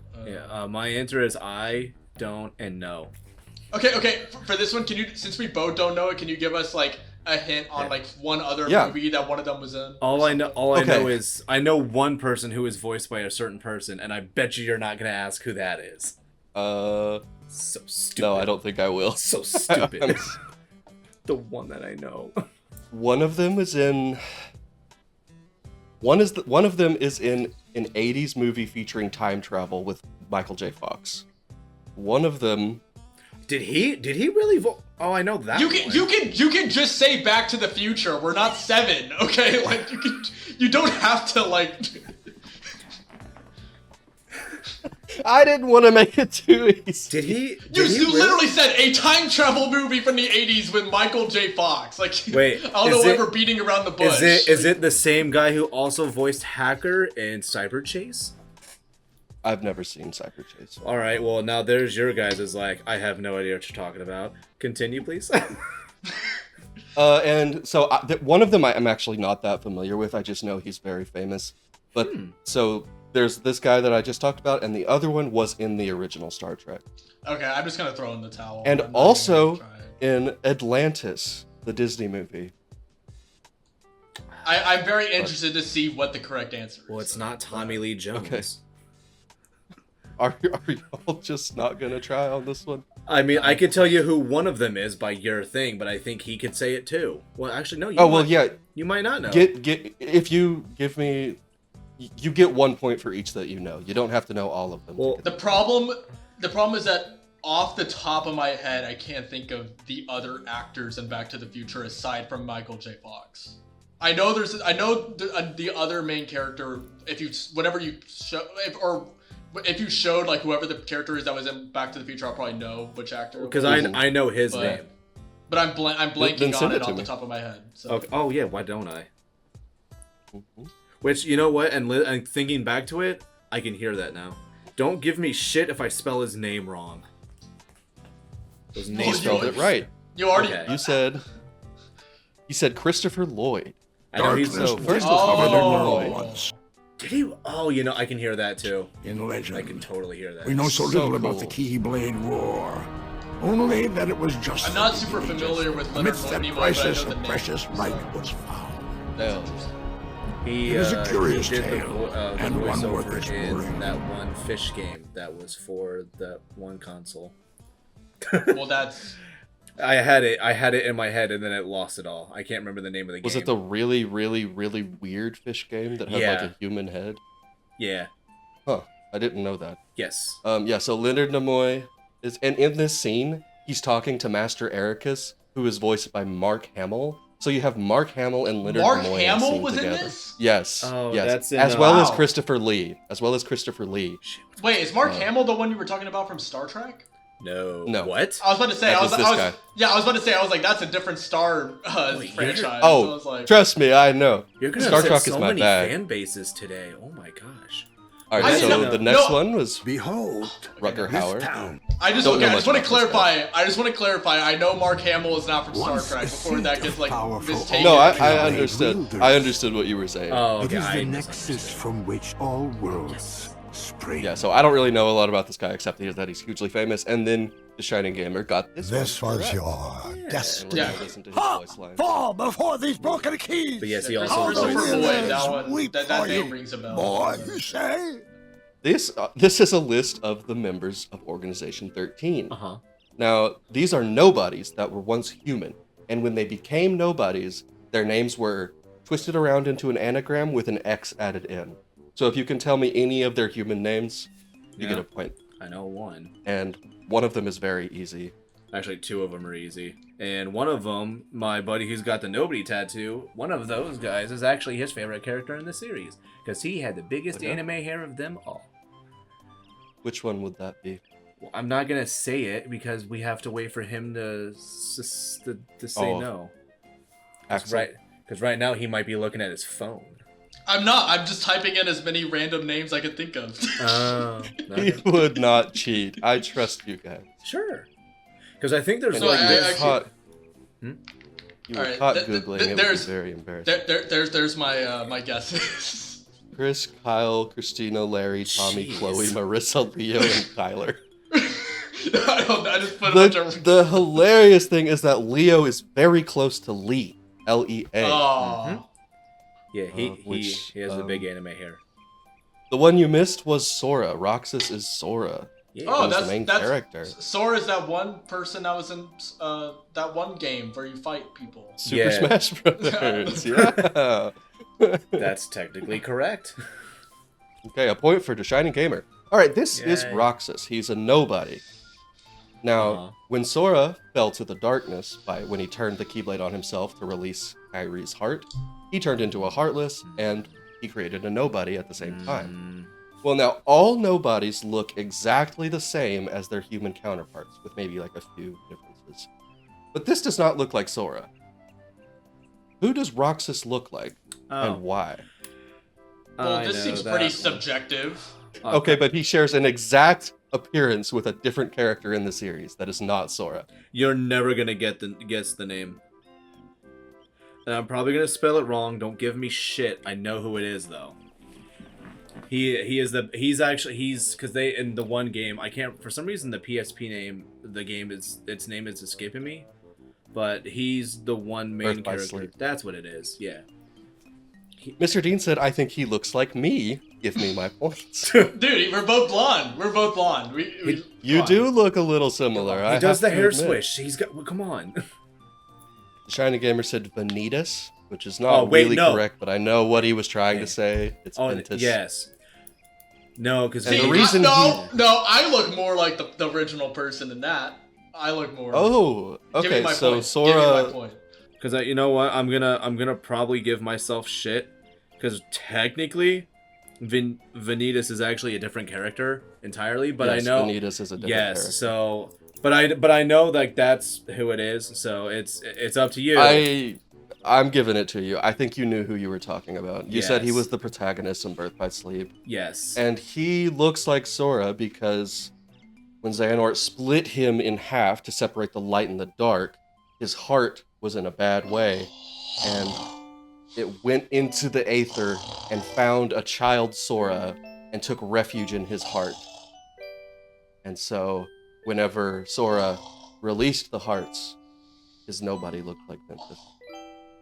my answer is I don't and no. Okay. For this one, since we both don't know it, can you give us like a hint on like one other movie that one of them was in? All I know is I know one person who is voiced by a certain person, and I bet you're not gonna ask who that is. So stupid. No, I don't think I will. So stupid. The one that I know. One of them is in. One of them is in an 80s movie featuring time travel with Michael J. Fox. One of them. Did he really vote? Oh, I know that. You can just say Back to the Future. We're not 7, okay? Like you don't have to like. I didn't want to make it too easy. Did he? You literally said a time travel movie from the 80s with Michael J. Fox. Like, wait, I don't know why we're beating around the bush. Is it the same guy who also voiced Hacker in Cyber Chase? I've never seen Cyber Chase. All right, well now there's your guys' like I have no idea what you're talking about. Continue, please. And so one of them I'm actually not that familiar with. I just know he's very famous. But so there's this guy that I just talked about, and the other one was in the original Star Trek. Okay, I'm just gonna throw in the towel. And also in Atlantis, the Disney movie. I'm very interested to see what the correct answer is. Well, it's not Tommy Lee Jones. Okay. Are y'all just not gonna try on this one? I mean, I could tell you who one of them is by your thing, but I think he could say it too. Well, actually, no. You might not know. If you give me, you get 1 point for each that you know. You don't have to know all of them. Well, the problem is that off the top of my head, I can't think of the other actors in Back to the Future aside from Michael J. Fox. I know the other main character. If you showed like whoever the character is that was in Back to the Future, I'll probably know which actor. Because I know his name. But I'm blanking on it off the top of my head. So. Okay. Oh yeah, why don't I? Which, you know what, and thinking back to it, I can hear that now. Don't give me shit if I spell his name wrong. You spelled it right. You already. Okay. You said Christopher Lloyd. I know he's Darkness so first will cover the Oh. world once. Did he? Oh, you know, I can hear that too. In legend, I can totally hear that. we know so little about the cool. Keyblade War. Only that it was just I'm not super familiar with Leonard amidst that Nimoy, but I crisis, know the a name. precious light was found. Damn. He, It is a curious he did tale, the and one worth voiceover exploring. in that one fish game that was for that one console. Well, that's I had it in my head, and then it lost it all. I can't remember the name of the game. Was it the really, really, really weird fish game that had like Yeah. a human head? Yeah. Huh. I didn't know that. Yes. Yeah, so Leonard Nimoy is, and in this scene, he's talking to Master Ericus, who is voiced by Mark Hamill. So you have Mark Hamill and Leonard Mark Nimoy Hamill in a scene was in together. this? Yes. Oh, yes. that's in, as well as Wow. Christopher Lee. As well as Christopher Lee. Wait, is Mark Hamill the one you were talking about from Star Trek? No. No. What? I was about to say, That I was was, this I was guy. yeah, I was about to say, I was like, that's a different Star Wait, franchise. you're- Oh, so I was like, trust me, I know. You're gonna Star upset Trek so is my many bag. fan bases today. Oh my gosh. All I right, didn't so know- the next no. one was Behold, Rutger this Hauer. town. I just Don't know okay. I much just want to about this clarify. I just want to clarify. I know Mark Hamill is not from Star Once Trek. a Before seat that gets of like powerful mistaken. No, I Keyblade understood. wielders. I understood what you were saying. Oh, It okay. is I the misunderstood. nexus from which all worlds spring. Yeah, so I don't really know a lot about this guy except that he's hugely famous. And then the Shining Gamer got this. This one was correct. your And we're destiny. gonna listen to his voice lines. Fall before these broken keys. But yes, he Yeah, also Christopher voiced- Lloyd, that one, Weep that for name you. rings a bell. Boy, you say? This is a list of the members of Organization 13. Uh-huh. Now, these are nobodies that were once human, and when they became nobodies, their names were twisted around into an anagram with an X added in. So if you can tell me any of their human names, you get Yeah. a point. I know one. And one of them is very easy. Actually, two of them are easy. And one of them, my buddy who's got the Nobody tattoo, one of those guys is actually his favorite character in the series. Because he had the biggest Okay. anime hair of them all. Which one would that be? Well, I'm not going to say it because we have to wait for him to say Oh. no. Axel? Because right now he might be looking at his phone. I'm not. I'm just typing in as many random names I could think of. Oh. He would not cheat. I trust you guys. Sure. Because I think there's And So like if I- you this. were caught, Hmm? you were Alright, caught th- th- Googling, th- it would be there's- very embarrassing. There's my my guesses. Chris, Kyle, Christina, Larry, Tommy, Jeez. Chloe, Marissa, Leo, and Tyler. I just put a bunch of. The hilarious thing is that Leo is very close to Lee. L-E-A. Oh. Yeah, which, he has the big anime hair. The one you missed was Sora. Roxas is Sora. Yeah. Oh, Who's the that's main that's character. Sora's that one person that was in that one game where you fight people. Super Yeah. Smash Brothers. Yeah. That's technically correct. Okay, a point for DaShiningGamer. All right, this is Yay. Roxas. He's a nobody. Now, Uh-huh. when Sora fell to the darkness when he turned the Keyblade on himself to release Kyrie's heart, he turned into a Heartless, and he created a nobody at the same time. Well, now, all nobodies look exactly the same as their human counterparts, with maybe like a few differences. But this does not look like Sora. Who does Roxas look like, and why? Well, I this know seems that pretty one. subjective. Okay, but he shares an exact appearance with a different character in the series that is not Sora. You're never gonna guess the name. And I'm probably gonna spell it wrong. Don't give me shit. I know who it is though. He's because they in the one game I can't for some reason the PSP name its name is escaping me, but he's the one main Birth by character. Sleep. That's what it is. Yeah. Mr. Dean said, I think he looks like me. Give me my points. Dude, we're both blonde. We're both blonde. You come on. do look a little similar. He does the hair admit. swish. He's got. Well, come on. Shining Gamer said Vanitas, which is not Oh, wait, really no. correct, but I know what he was trying to say. It's Oh, Ventus. yes. No, because And See, the reason no, I look more like the original person than that. I look more. Oh, Give me okay. my So point. Give me my Sora. point. Because you know what, I'm gonna probably give myself shit. Because technically, Vanitas is actually a different character entirely. But Yes, I know. Vanitas is a different Yes. character. So, but I know like that's who it is. So it's up to you. I'm giving it to you. I think you knew who you were talking about. You said he Yes. was the protagonist in Birth by Sleep. Yes. And he looks like Sora because when Xehanort split him in half to separate the light and the dark, his heart was in a bad way, and it went into the aether and found a child Sora and took refuge in his heart. And so, whenever Sora released the hearts, his nobody looked like Ventus.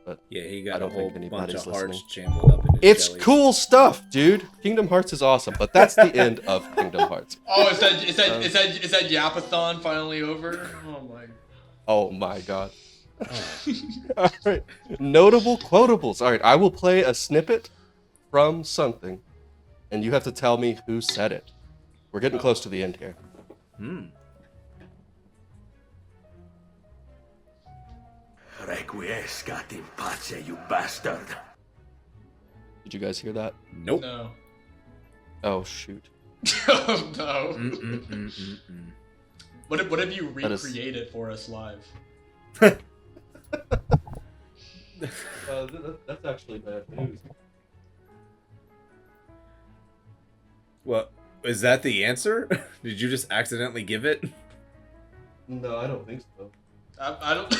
But Yeah, he I got a don't whole think bunch anybody's of hearts listening. jumbled up in his It's jelly. cool stuff, dude. Kingdom Hearts is awesome, but that's the end of Kingdom Hearts. Oh, is that Yapathon finally over? Oh my god. All right. Notable quotables. All right, I will play a snippet from something, and you have to tell me who said it. We're getting close to the end here. Requiescat in pace, you bastard. Did you guys hear that? Nope. No. Oh shoot. Oh no. What if you That is- recreate it for us live? That's actually bad news. What? Is that the answer? Did you just accidentally give it? No, I don't think so. I don't.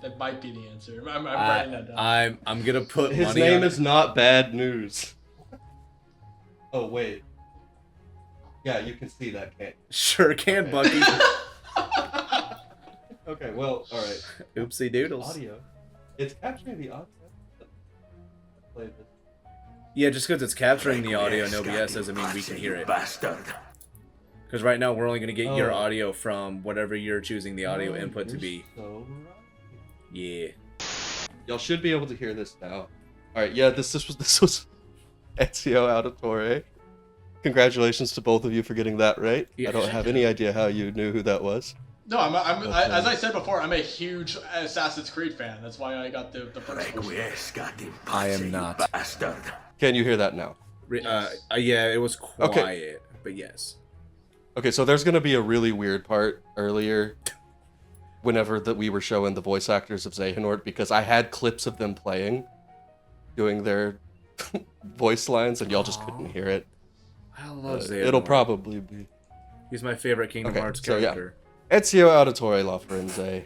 That might be the answer. I'm writing that down. I'm gonna put His money name on is not Bad News. Oh wait. Yeah, you can see that, can't you? Sure can, Bucky. Okay, well, all right. Oopsie doodles. Audio. It's capturing the audio. Play this. Yeah, just because it's capturing the audio in OBS doesn't mean we can hear it. Bastard. Because right now we're only gonna get your Oh. audio from whatever you're choosing the audio input to You're be. so right. Yeah. Y'all should be able to hear this now. All right, yeah, this was Ezio Auditore. Congratulations to both of you for getting that right. Yeah. I don't have any idea how you knew who that was. No, as I said before, I'm a huge Assassin's Creed fan. That's why I got the first one. Requiescat in pace, I am you not. bastard. Can you hear that now? Yeah, it was quiet, Okay. but yes. Okay, so there's gonna be a really weird part earlier, whenever that we were showing the voice actors of Xehanort, because I had clips of them playing, doing their voice lines, and y'all just couldn't hear it. I love Xehanort. It'll probably be He's my favorite Kingdom Okay, Hearts so yeah. character. Ezio Auditore La Firenze,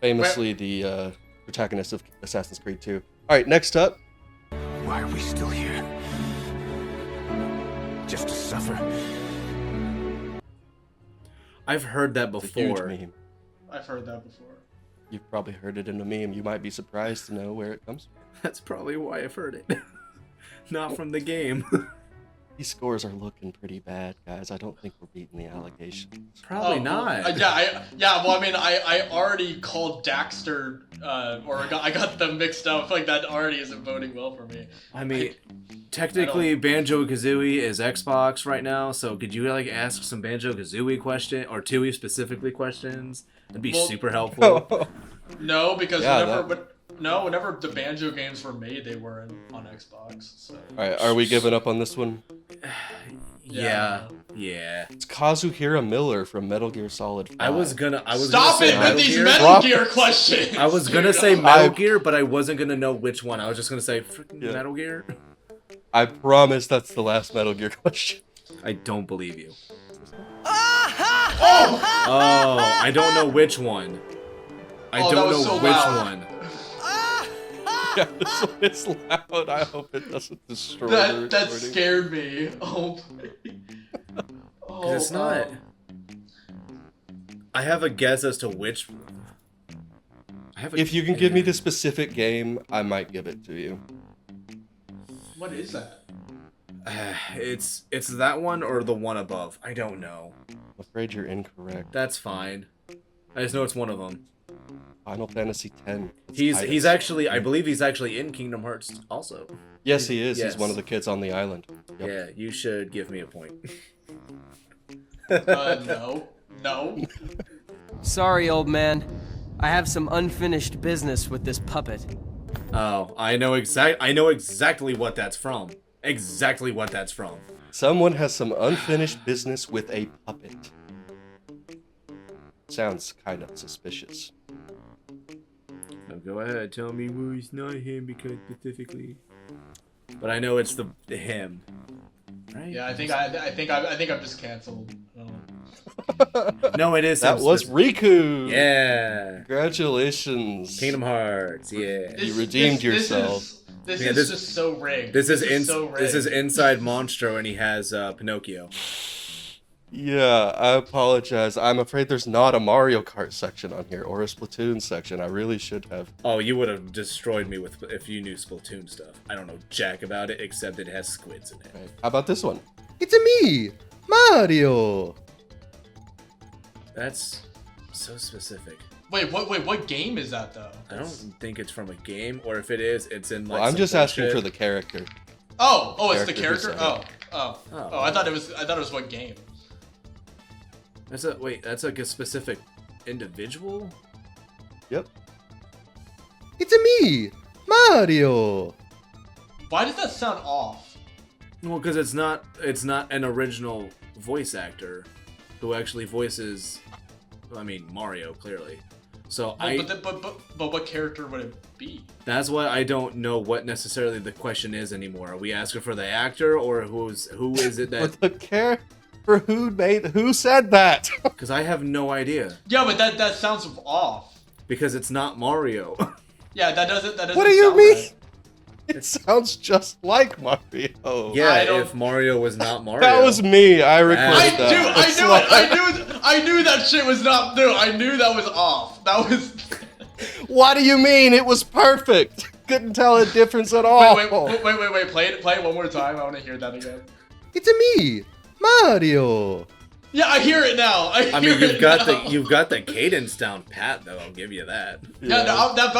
famously the protagonist of Assassin's Creed 2. All right, next up. Why are we still here? Just to suffer? I've heard that It's a huge before. meme. I've heard that before. You've probably heard it in a meme. You might be surprised to know where it comes from. That's probably why I've heard it. Not from the game. These scores are looking pretty bad, guys. I don't think we're beating the allegations. Probably Oh, not. Well, I mean, I already called Daxter, or I got them mixed up. Like that already isn't voting well for me. I mean, technically, Banjo-Kazooie is Xbox right now, so could you like ask some Banjo-Kazooie question or Tooie specifically questions? That'd be Well- super helpful. No, because Yeah, whenever the Banjo games were made, they weren't on Xbox. So. All right, are we giving up on this one? Yeah. It's Kazuhira Miller from Metal Gear Solid 5. I was gonna Stop say it with Metal these Gear. Metal Drop- Gear questions. I was gonna dude. say I- Metal Gear, but I wasn't gonna know which one. I was just gonna say freaking Yeah. Metal Gear. I promise that's the last Metal Gear question. I don't believe you. Oh! Oh, I don't know which one. I Oh, that don't was know so which loud. one. Yeah, this one is loud. I hope it doesn't destroy the That recording. scared me. Oh. Oh, It's not. I have a guess as to which. If you can give me the specific game, I might give it to you. What is that? It's that one or the one above. I don't know. I'm afraid you're incorrect. That's fine. I just know it's one of them. Final Fantasy X. It's He's Titus. actually, I believe he's actually in Kingdom Hearts also. Yes, he is. Yes. He's one of the kids on the island. Yep. Yeah, you should give me a point. No. No. Sorry, old man. I have some unfinished business with this puppet. Oh, I know exactly what that's from. Exactly what that's from. Someone has some unfinished business with a puppet. Sounds kind of suspicious. Now go ahead, tell me who it's not him because specifically. But I know it's the him. Right? Yeah, I think I'm just canceled. No, it is. That was Riku. Yeah. Congratulations. Kingdom Hearts. Yeah. You redeemed yourself. This Yeah, is just so rigged. This is so rigged. This is inside Monstro, and he has Pinocchio. Yeah, I apologize. I'm afraid there's not a Mario Kart section on here or a Splatoon section. I really should have. Oh, you would have destroyed me with if you knew Splatoon stuff. I don't know jack about it, except it has squids in it. Right. How about this one? It's a me, Mario. That's so specific. Wait, what game is that though? I don't think it's from a game, or if it is, it's in like. Well, I'm just asking bullshit. for the character. Oh, it's the Character character. design. Oh, I thought it was what game? That's like a specific individual? Yep. It's a me, Mario. Why does that sound off? Well, because it's not an original voice actor who actually voices, I mean, Mario, clearly. So but what character would it be? That's why I don't know what necessarily the question is anymore. Are we asking for the actor, or who is it that? The character who said that? Because I have no idea. Yeah, but that sounds off. Because it's not Mario. Yeah, that doesn't. What do you sound mean? right. It sounds just like Mario. Yeah, if Mario was not Mario. That was me. I recorded that. I knew that shit was not. Dude, I knew that was off. That was. What do you mean? It was perfect. Couldn't tell a difference at all. Wait. Play it one more time. I want to hear that again. It's a me, Mario. Yeah, I hear it now. I mean, you've got the cadence down pat, though. I'll give you that. Yeah, no, that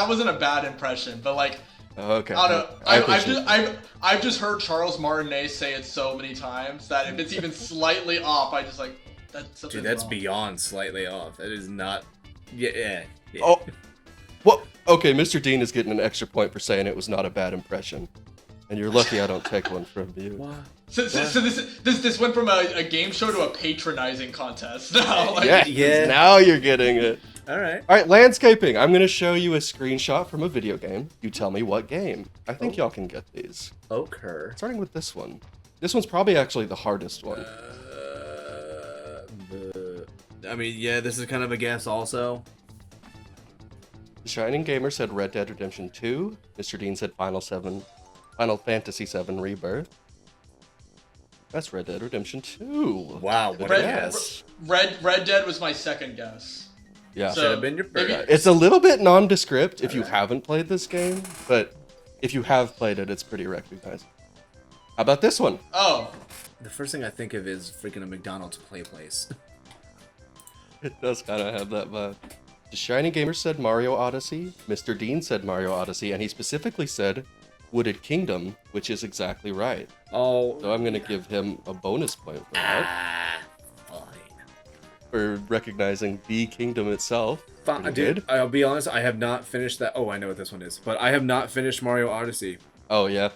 wasn't a bad impression, but like. Okay. I don't know. I've just heard Charles Martinet say it so many times that if it's even slightly off, I just like that's something. Dude, that's wrong. beyond slightly off. That is not. Yeah. Oh. Well, okay, Mr. Dean is getting an extra point for saying it was not a bad impression. And you're lucky I don't take one from you. What? So this went from a game show to a patronizing contest. Now, like, Yeah. Now you're getting it. All right. All right, landscaping. I'm going to show you a screenshot from a video game. You tell me what game. I think y'all can get these. Okay. Starting with this one. This one's probably actually the hardest one. I mean, yeah, this is kind of a guess also. DaShiningGamer said Red Dead Redemption 2. Mr. Dean said Final Fantasy VII Rebirth. That's Red Dead Redemption 2. Wow, what a guess. Red Dead was my second guess. Yeah. So, Should have been your first. It's a little bit nondescript if you haven't played this game, but if you have played it, it's pretty recognizable. How about this one? Oh. The first thing I think of is freaking a McDonald's play place. It does kind of have that vibe. DaShiningGamer said Mario Odyssey. Mr. Dean said Mario Odyssey, and he specifically said Wooded Kingdom, which is exactly right. Oh. So I'm going to give him a bonus point for that. Fine. For recognizing the kingdom itself. Fine. Dude, I'll be honest, I have not finished that. Oh, I know what this one is. But I have not finished Mario Odyssey. Oh, yeah.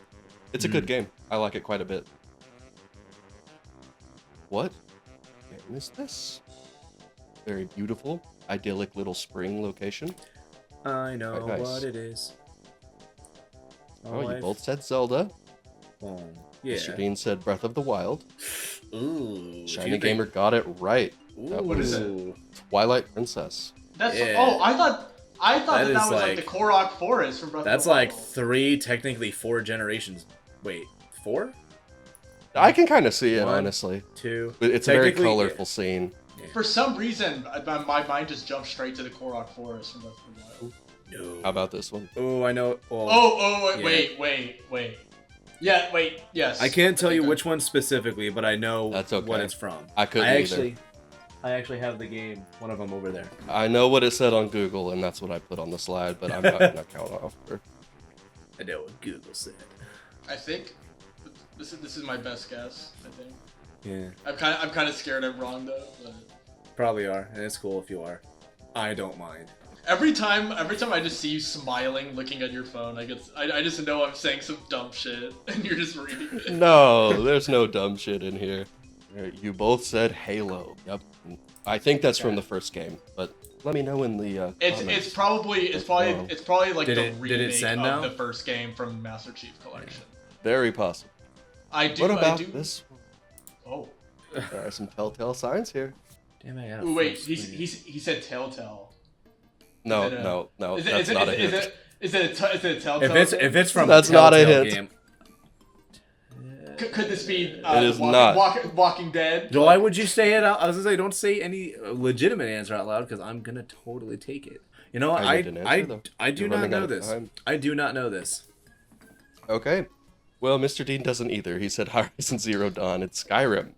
It's a good game. I like it quite a bit. What game is this? Very beautiful, idyllic little spring location. I know Quite nice. what it is. Oh, you both said Zelda. Oh, yeah. Mr. Dean said Breath of the Wild. Ooh. Shiny Gamer got it right. That What was is it? Twilight Princess. That's Yeah. Oh, I thought that is was like the like- Korok Forest from Breath That's of the like Wild. 3, technically 4 generations. Wait, 4? I can kind of see it, 1, honestly. 2. But it's a very Technically, colorful scene. For some reason, my mind just jumped straight to the Korok Forest from Breath of the Wild. No. How about this one? Oh, I know. Well, Oh, yeah. wait. Yeah, wait, yes. I can't tell you which one specifically, but I know That's okay. what it's from. I couldn't either. I actually have the game, one of them over there. I know what it said on Google, and that's what I put on the slide, but I'm not going to count off. I know what Google said. I think this is my best guess. I think. Yeah, I'm kind of scared I'm wrong though. But probably are, and it's cool if you are. I don't mind. every time I just see you smiling, looking at your phone, I just know I'm saying some dumb shit, and you're just reading it. No, there's no dumb shit in here. You both said Halo. Yep. I think that's from the first game, but let me know in the It's comments. probably like Did the it remake send of now? the first game from Master Chief Collection. Very possible. I do. What about I do. this? Oh. There are some telltale signs here. Damn, I got a Ooh, wait, full screen. he said Telltale. No, Is it a- no, Is that's not a hint. is it a Telltale? If it's from That's a not a Telltale hint. game, Could this be It is not. Walking Dead? why would you say it out? I was gonna say, don't say any legitimate answer out loud because I'm gonna totally take it. You know what? I need an answer, though. I do You're not running out know of this. time. I do not know this. Okay. Well, Mr. Dean doesn't either. He said Horizon Zero Dawn. It's Skyrim.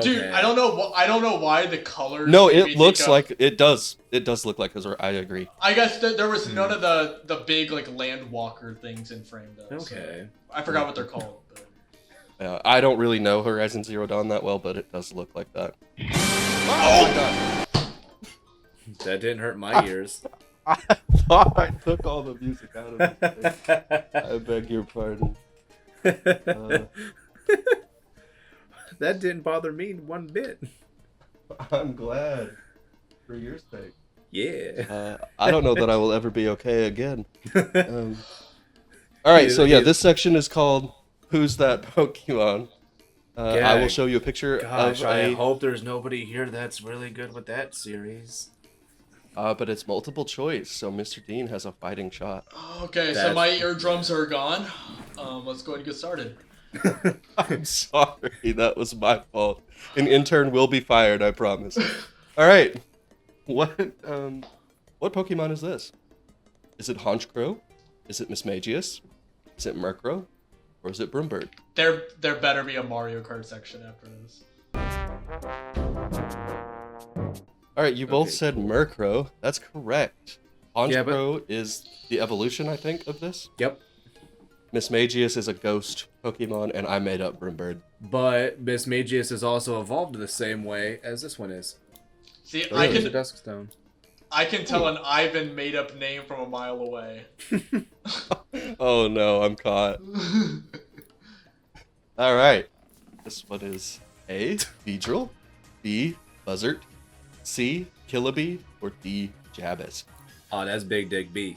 Dude, Okay. I don't know why the colors. No, made me it think looks of- like it does. It does look like Azure. I agree. I guess there was none of the big like landwalker things in frame though. so Okay. I forgot what they're called. But... I don't really know Horizon Zero Dawn that well, but it does look like that. Oh my god! That didn't hurt my ears. I thought I took all the music out of it. I beg your pardon. That didn't bother me one bit. I'm glad for your sake. Yeah. I don't know that I will ever be okay again. All right, so yeah, this section is called "Who's That Pokemon?" I will show you a picture Gosh, of I hope there's nobody here that's really good with that series. but it's multiple choice, so Mr. Dean has a fighting shot. Okay, so That's- my eardrums are gone. Let's go ahead and get started. I'm sorry, that was my fault. An intern will be fired, I promise. All right, what Pokemon is this? Is it Honchkrow? Is it Mismagius? Is it Murkrow? Or is it Brimbird? There better be a Mario Kart section after this. All right, you both Okay, said Murkrow. That's correct. Yeah, but- Honchkrow is the evolution, I think, of this. Yep. Mismagius is a ghost Pokemon, and I made up Brimbird. But Mismagius is also evolved the same way as this one is. See, Really? It's a Duskstone. I can tell an Ivan made up name from a mile away. Oh no, I'm caught. All right, this one is A. Beedrill, B. Buzzard, C. Killaby, or D. Jabez. Oh, that's Big Dick B.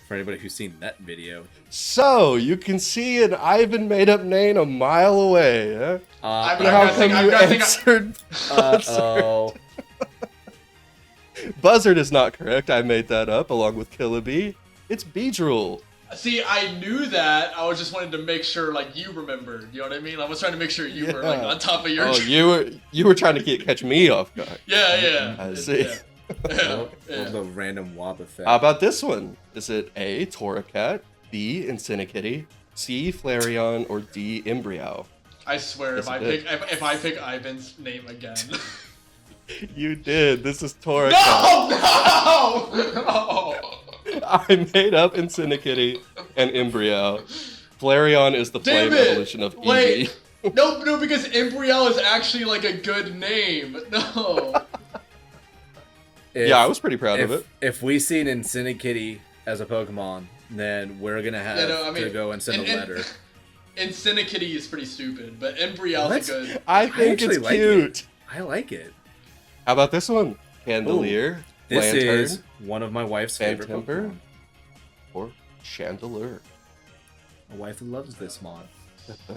For anybody who's seen that video. So you can see an Ivan made-up name a mile away. Huh? I'm How gonna come think- I'm you gonna think- answered? Uh-oh. Buzzard is not correct. I made that up along with Killaby. It's Beedrill. See, I knew that. I was just wanting to make sure, like, you remembered. You know what I mean? I was trying to make sure you were like Yeah. on top of your. Oh, you were trying to catch me off guard. Yeah. I see. Yeah. Yeah. Love the random wob effect. How about this one? Is it A. Torracat, B. Incineroar, C. Flareon, or D. Embryo? I swear, Yes, if I it did. pick if I pick Ivan's name again. You did. This is Torracat. No! I made up Incineroar and Embryo. Flareon is the flame Damn it! evolution of Eevee. Wait. No, because Embryo is actually like a good name. No. Yeah, I was pretty proud of it. If we see an Incineroar as a Pokemon, then we're gonna have to go and send a letter. Incineroar is pretty stupid, but Embryo's What? a good. I think actually it's like cute. I like it. How about this one? Candelier, This Lantern, is one of my wife's favorite Phantemper, Pokemon. or Chandelure. My wife loves this mod.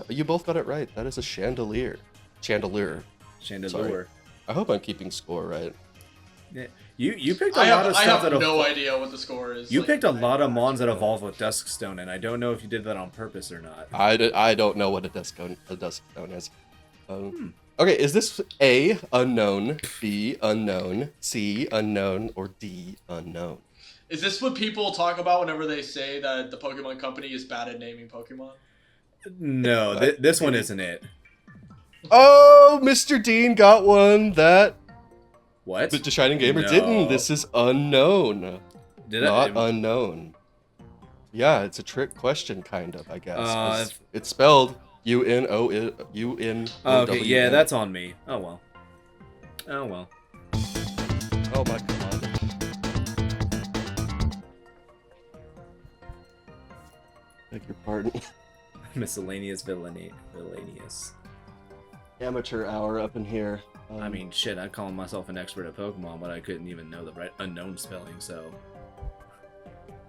You both got it right. That is a Chandelier. Chandelure. Chandelure. I hope I'm keeping score right. Yeah. You picked a I lot of have stuff that no idea what the score is. You Like, picked a lot of mons that evolve with Duskstone, and I don't know if you did that on purpose or not. I don't know what a Duskstone is. Okay, is this A, unknown, B, unknown, C, unknown, or D, unknown? Is this what people talk about whenever they say that the Pokemon Company is bad at naming Pokemon? No, this one isn't it. Oh, Mr. Dean got one that What? the DaShiningGamer No. didn't. This is unknown, Did not I? unknown. Yeah, it's a trick question, kind of, I guess. 'cause if- it's spelled U-N-O-U-N. Okay, yeah, that's on me. Oh well. Oh well. Oh my god. Beg your pardon. Miscellaneous villainous. Amateur hour up in here. I mean, shit, I'd call myself an expert at Pokemon, but I couldn't even know the right unknown spelling, so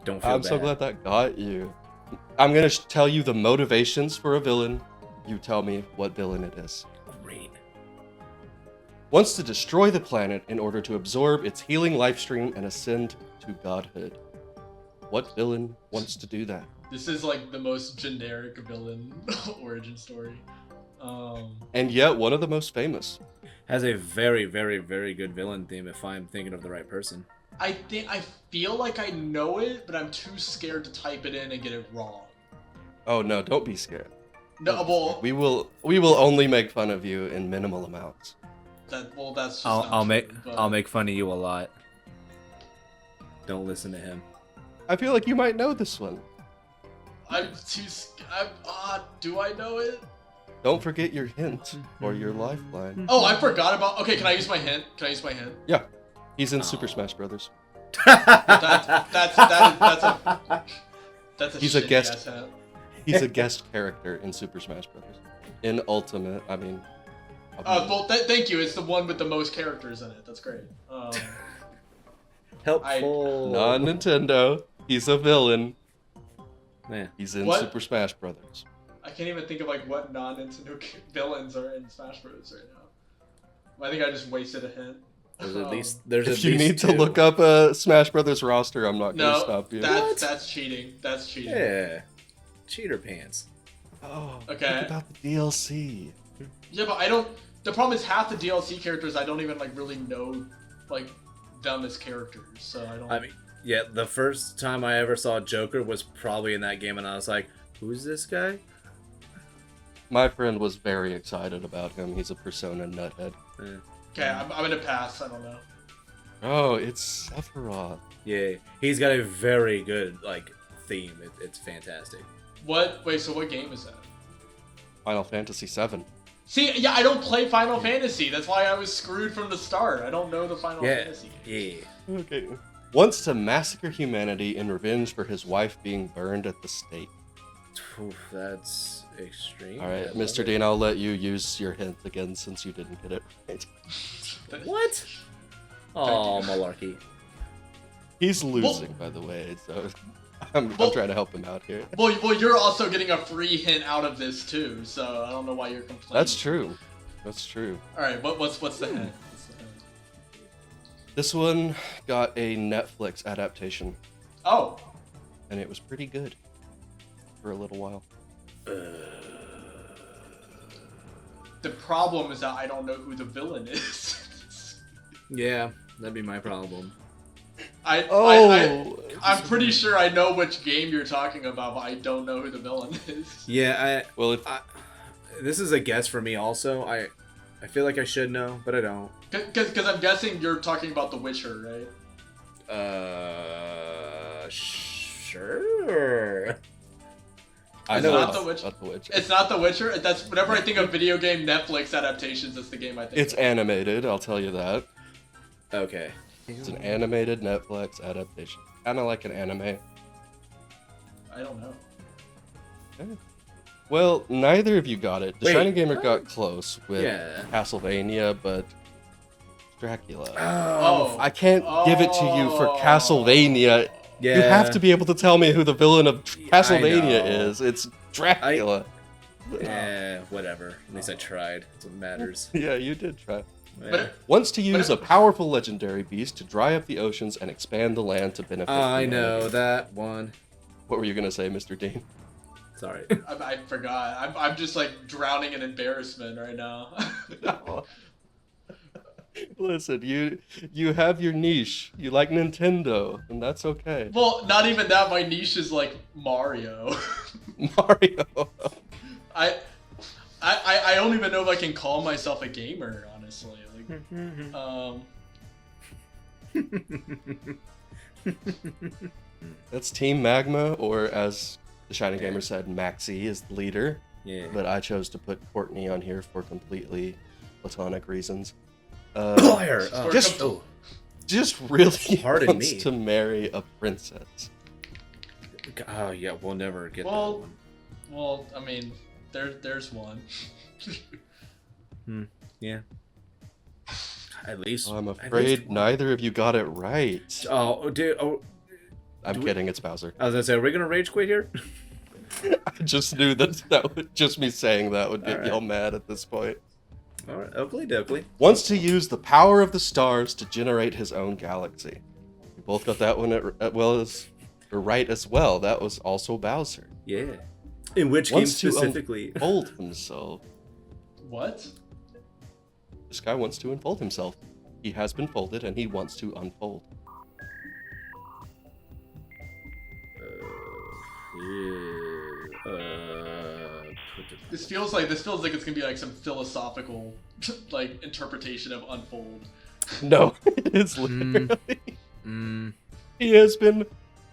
don't feel I'm bad. so glad that got you. I'm gonna tell you the motivations for a villain. You tell me what villain it is. Great. wants to destroy the planet in order to absorb its healing life stream and ascend to godhood. What villain wants to do that? This is like the most generic villain origin story. And yet one of the most famous. Has a very, very, very good villain theme if I'm thinking of the right person. I feel like I know it, but I'm too scared to type it in and get it wrong. Oh no, don't be scared. No, well, We will only make fun of you in minimal amounts. that's just I'll not true, but- make fun of you a lot. Don't listen to him. I feel like you might know this one. I'm do I know it? Don't forget your hint or your lifeline. Oh, I forgot about. Okay, can I use my hint? Yeah, he's in Super Smash Brothers. That's a He's a shitty guest. ass hint. He's a guest character in Super Smash Brothers. In Ultimate, I mean. Well, thank you. It's the one with the most characters in it. That's great. Helpful. Non-Nintendo. He's a villain. Yeah. He's in What? Super Smash Brothers. I can't even think of like what non-Nintendo villains are in Smash Bros. Right now. I think I just wasted a hint. There's If at you least need to two. look up a Smash Brothers roster, I'm not going to No, stop you. that's cheating. That's cheating. Yeah. Cheater pants. Oh, Okay. think about the DLC. Yeah, but I don't. The problem is half the DLC characters I don't even like really know like them as characters, so I don't. I mean, yeah, the first time I ever saw Joker was probably in that game, and I was like, who's this guy? My friend was very excited about him. He's a Persona nuthead. Okay, I'm gonna pass. I don't know. Oh, it's Sephiroth. Yeah, he's got a very good, like, theme. It's fantastic. What? Wait. So what game is that? Final Fantasy VII. See, yeah, I don't play Final Fantasy. That's why I was screwed from the start. I don't know the Final Fantasy games. Yeah. Okay. Wants to massacre humanity in revenge for his wife being burned at the stake. Oof, that's extreme. All right, I love Mr. it. Dean, I'll let you use your hint again since you didn't get it right. What? Oh, malarkey. He's losing, by the way, so I'm trying to help him out here. Well, you're also getting a free hint out of this too, so I don't know why you're complaining. That's true. That's true. All right, what's the hint? This one got a Netflix adaptation, Oh, and it was pretty good for a little while. the problem is that I don't know who the villain is. Yeah, that'd be my problem. I'm pretty sure I know which game you're talking about, but I don't know who the villain is. Yeah, Well, this is a guess for me also. I feel like I should know, but I don't. Because I'm guessing you're talking about The Witcher, right? Sure. I It's know not it's The Witcher. not The Witcher. It's not The Witcher. That's whenever I think of video game Netflix adaptations, that's the game I think. It's animated, I'll tell you that. Okay. It's an animated Netflix adaptation. Kind of like an anime. I don't know. Well, neither of you got it. Wait. DaShiningGamer got close with Yeah. Castlevania, but Dracula. Oh, I can't give it to you for Castlevania. Yeah. You have to be able to tell me who the villain of Castlevania know. is. It's Dracula. Yeah, whatever. At least I tried. That's what matters. Yeah, you did try. Yeah. But Wants to use a powerful legendary beast to dry up the oceans and expand the land to benefit I humanity. know that one. What were you going to say, Mr. Dean? Sorry. I forgot. I'm just like drowning in embarrassment right now. Listen, you have your niche. You like Nintendo, and that's okay. Well, not even that. My niche is like Mario. Mario. I don't even know if I can call myself a gamer, honestly. That's Team Magma, or as the Shining Gamer said, Maxie is the leader. Yeah. But I chose to put Courtney on here for completely platonic reasons. Liar. Just- Just really Pardon wants me. to marry a princess. Oh yeah, we'll never get that Well, one. well, I mean, there's one. Yeah. At least. I'm at least afraid one. neither of you got it right. Oh, dude. Oh, I'm kidding, it's Bowser. I was gonna say, are we gonna rage quit here? I just knew that would just me saying that would get Alright. y'all mad at this point. All right, Oakley Doakley. wants to use the power of the stars to generate his own galaxy. We both got that one right as well. That was also Bowser. Yeah. In which game Wants to specifically? unfold himself. What? This guy wants to unfold himself. He has been folded and he wants to unfold. This feels like it's gonna be like some philosophical like interpretation of unfold. No, it's literally. He has been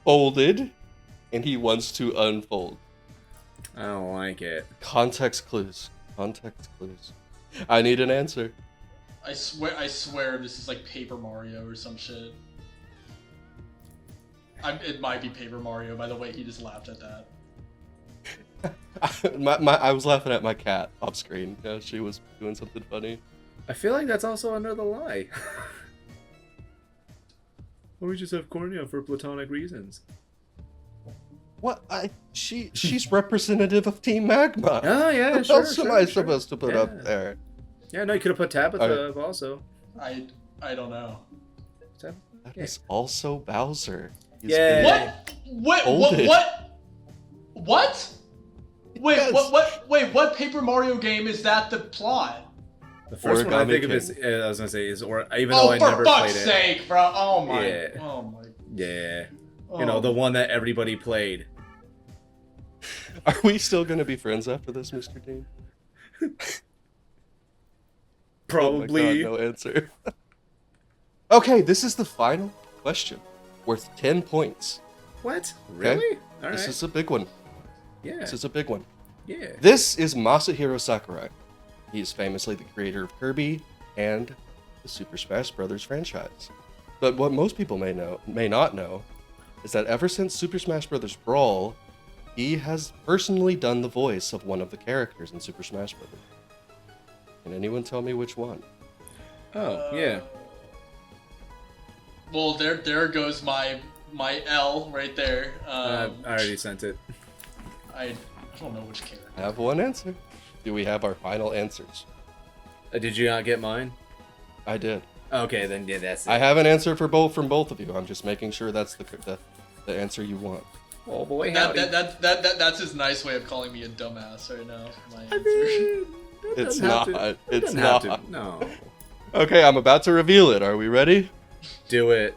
folded and he wants to unfold. I don't like it. Context clues. Context clues. I need an answer. I swear this is like Paper Mario or some shit. It might be Paper Mario by the way he just laughed at that. I was laughing at my cat off screen. Yeah, she was doing something funny. I feel like that's also another lie. Or we just have Cornea for platonic reasons. What? She's representative of Team Magma. Oh yeah, What sure. else am I supposed to put up there? Yeah, no, you could have put Tabitha also. I don't know. That is also Bowser. He's Yeah. been What? folded. What? Wait, Yes. Wait, what Paper Mario game is that the plot? The first one I Origami think of King. is, I was gonna say, is even though I Oh, never for fuck's played it. sake, bro! Oh my! Yeah. Oh my! Yeah. Oh. You know, the one that everybody played. Are we still gonna be friends after this, Mr. Dean? Probably. Oh my God, no answer. Okay, this is the final question, worth 10 points. What? Okay? Really? All right. This is a big one. Yeah. This is a big one. Yeah. This is Masahiro Sakurai. He is famously the creator of Kirby and the Super Smash Bros. Franchise. But what most people may not know, is that ever since Super Smash Bros. Brawl, he has personally done the voice of one of the characters in Super Smash Bros. Can anyone tell me which one? Oh, yeah. Well, there goes my L right there. I already sent it. I don't know which character. I have one answer. Do we have our final answers? Did you not get mine? I did. Okay, then yeah, that's it. I have an answer from both of you. I'm just making sure that's the answer you want. Oh boy, howdy. That's his nice way of calling me a dumbass right now. For my I answer. mean, that It's doesn't have not. to- It's doesn't have not. to- No. Okay, I'm about to reveal it. Are we ready? Do it.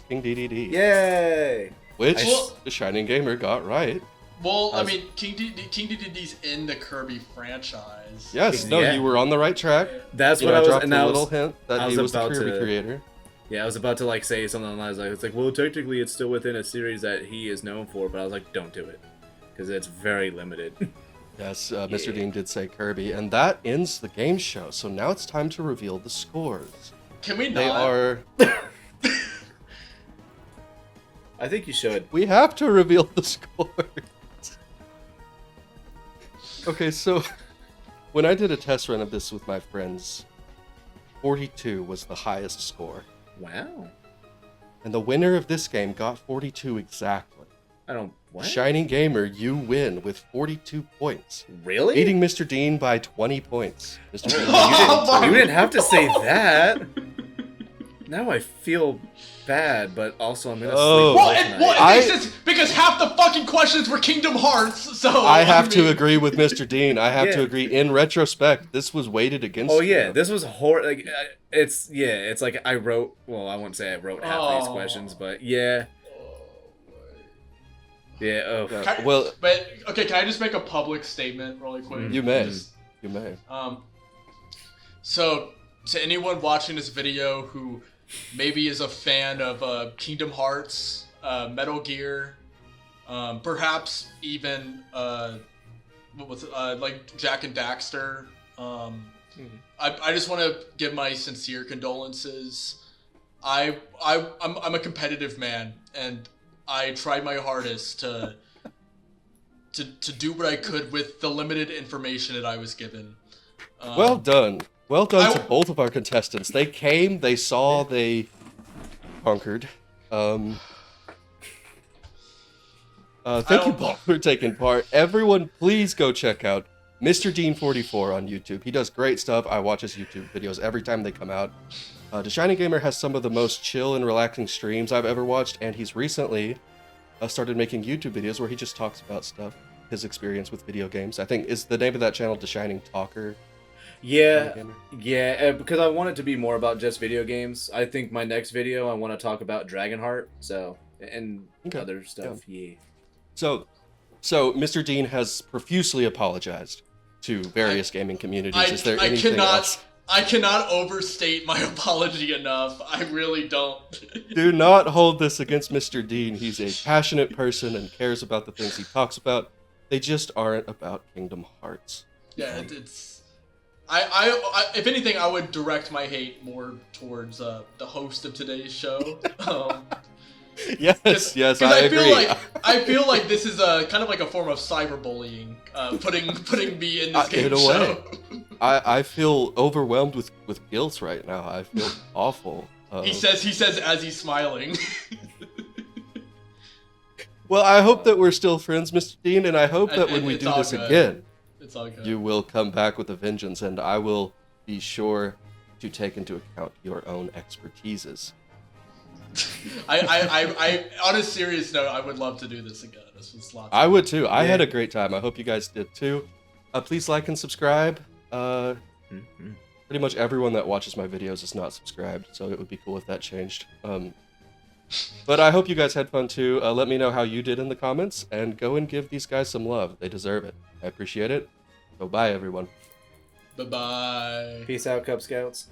King DDD. Yay! Which Well- the Shining Gamer got right. Well, I mean, King DDD's in the Kirby franchise. Yes, no, Yeah. you were on the right track. That's You what know, I was, dropped and a I little was, hint I that was he was the about Kirby to- creator. yeah, I was about to like say something along those lines. It's like, well, technically, it's still within a series that he is known for, but I was like, don't do it, because it's very limited. Yes, Mr. Dean did say Kirby, and that ends the game show. So now it's time to reveal the scores. Can we not? They are. I think you should. We have to reveal the scores. Okay, so when I did a test run of this with my friends, 42 was the highest score. Wow. And the winner of this game got 42 exactly. I don't. What? Shining Gamer, you win with 42 points. Really? Beating Mr. Dean by 20 points. Mr. Dean, You didn't have to say that. Now I feel bad, but also I'm gonna Oh. sleep Well, well it tonight. makes sense because half the fucking questions were Kingdom Hearts. So I have to mean- agree with Mr. Dean. I have to Yeah. agree. In retrospect, this was weighted against Oh you. yeah, this was horrible. Like, it's like I wrote. Well, I won't say I wrote half these Oh. questions, but yeah. Yeah. Oh. Yeah, Can I- well, But okay, can I just make a public statement really quick? you may. Just- You may. So to anyone watching this video who maybe is a fan of Kingdom Hearts, Metal Gear, perhaps even what was it, like Jack and Daxter. I just want to give my sincere condolences. I'm a competitive man, and I tried my hardest to do what I could with the limited information that I was given. Well done. Well done to I- both of our contestants. They came, they saw, they conquered. Thank you don't- both for taking part. Everyone, please go check out MrDean44 on YouTube. He does great stuff. I watch his YouTube videos every time they come out. DaShiningGamer has some of the most chill and relaxing streams I've ever watched, and he's recently started making YouTube videos where he just talks about stuff, his experience with video games. I think is the name of that channel DaShiningTalker. Yeah, because I want it to be more about just video games. I think my next video I want to talk about Dragonheart, and other stuff. Yeah. So Mr. Dean has profusely apologized to various gaming communities. Is there anything else? I cannot overstate my apology enough. I really don't. Do not hold this against Mr. Dean. He's a passionate person and cares about the things he talks about. They just aren't about Kingdom Hearts. Yeah, it's. I if anything, I would direct my hate more towards the host of today's show. Yes, I agree. I feel like this is a kind of like a form of cyberbullying, putting me in this game show. I feel overwhelmed with guilt right now. I feel awful. He says as he's smiling. Well, I hope that we're still friends, Mr. Dean, and I hope that when we do this again, it's all good. You will come back with a vengeance, and I will be sure to take into account your own expertises. I on a serious note, I would love to do this again. This was lots. I would too. I had a great time. I hope you guys did too. Please like and subscribe. Pretty much everyone that watches my videos is not subscribed, so it would be cool if that changed. But I hope you guys had fun too. Let me know how you did in the comments, and go and give these guys some love. They deserve it. I appreciate it. So bye, everyone. Bye-bye. Peace out, Cub Scouts.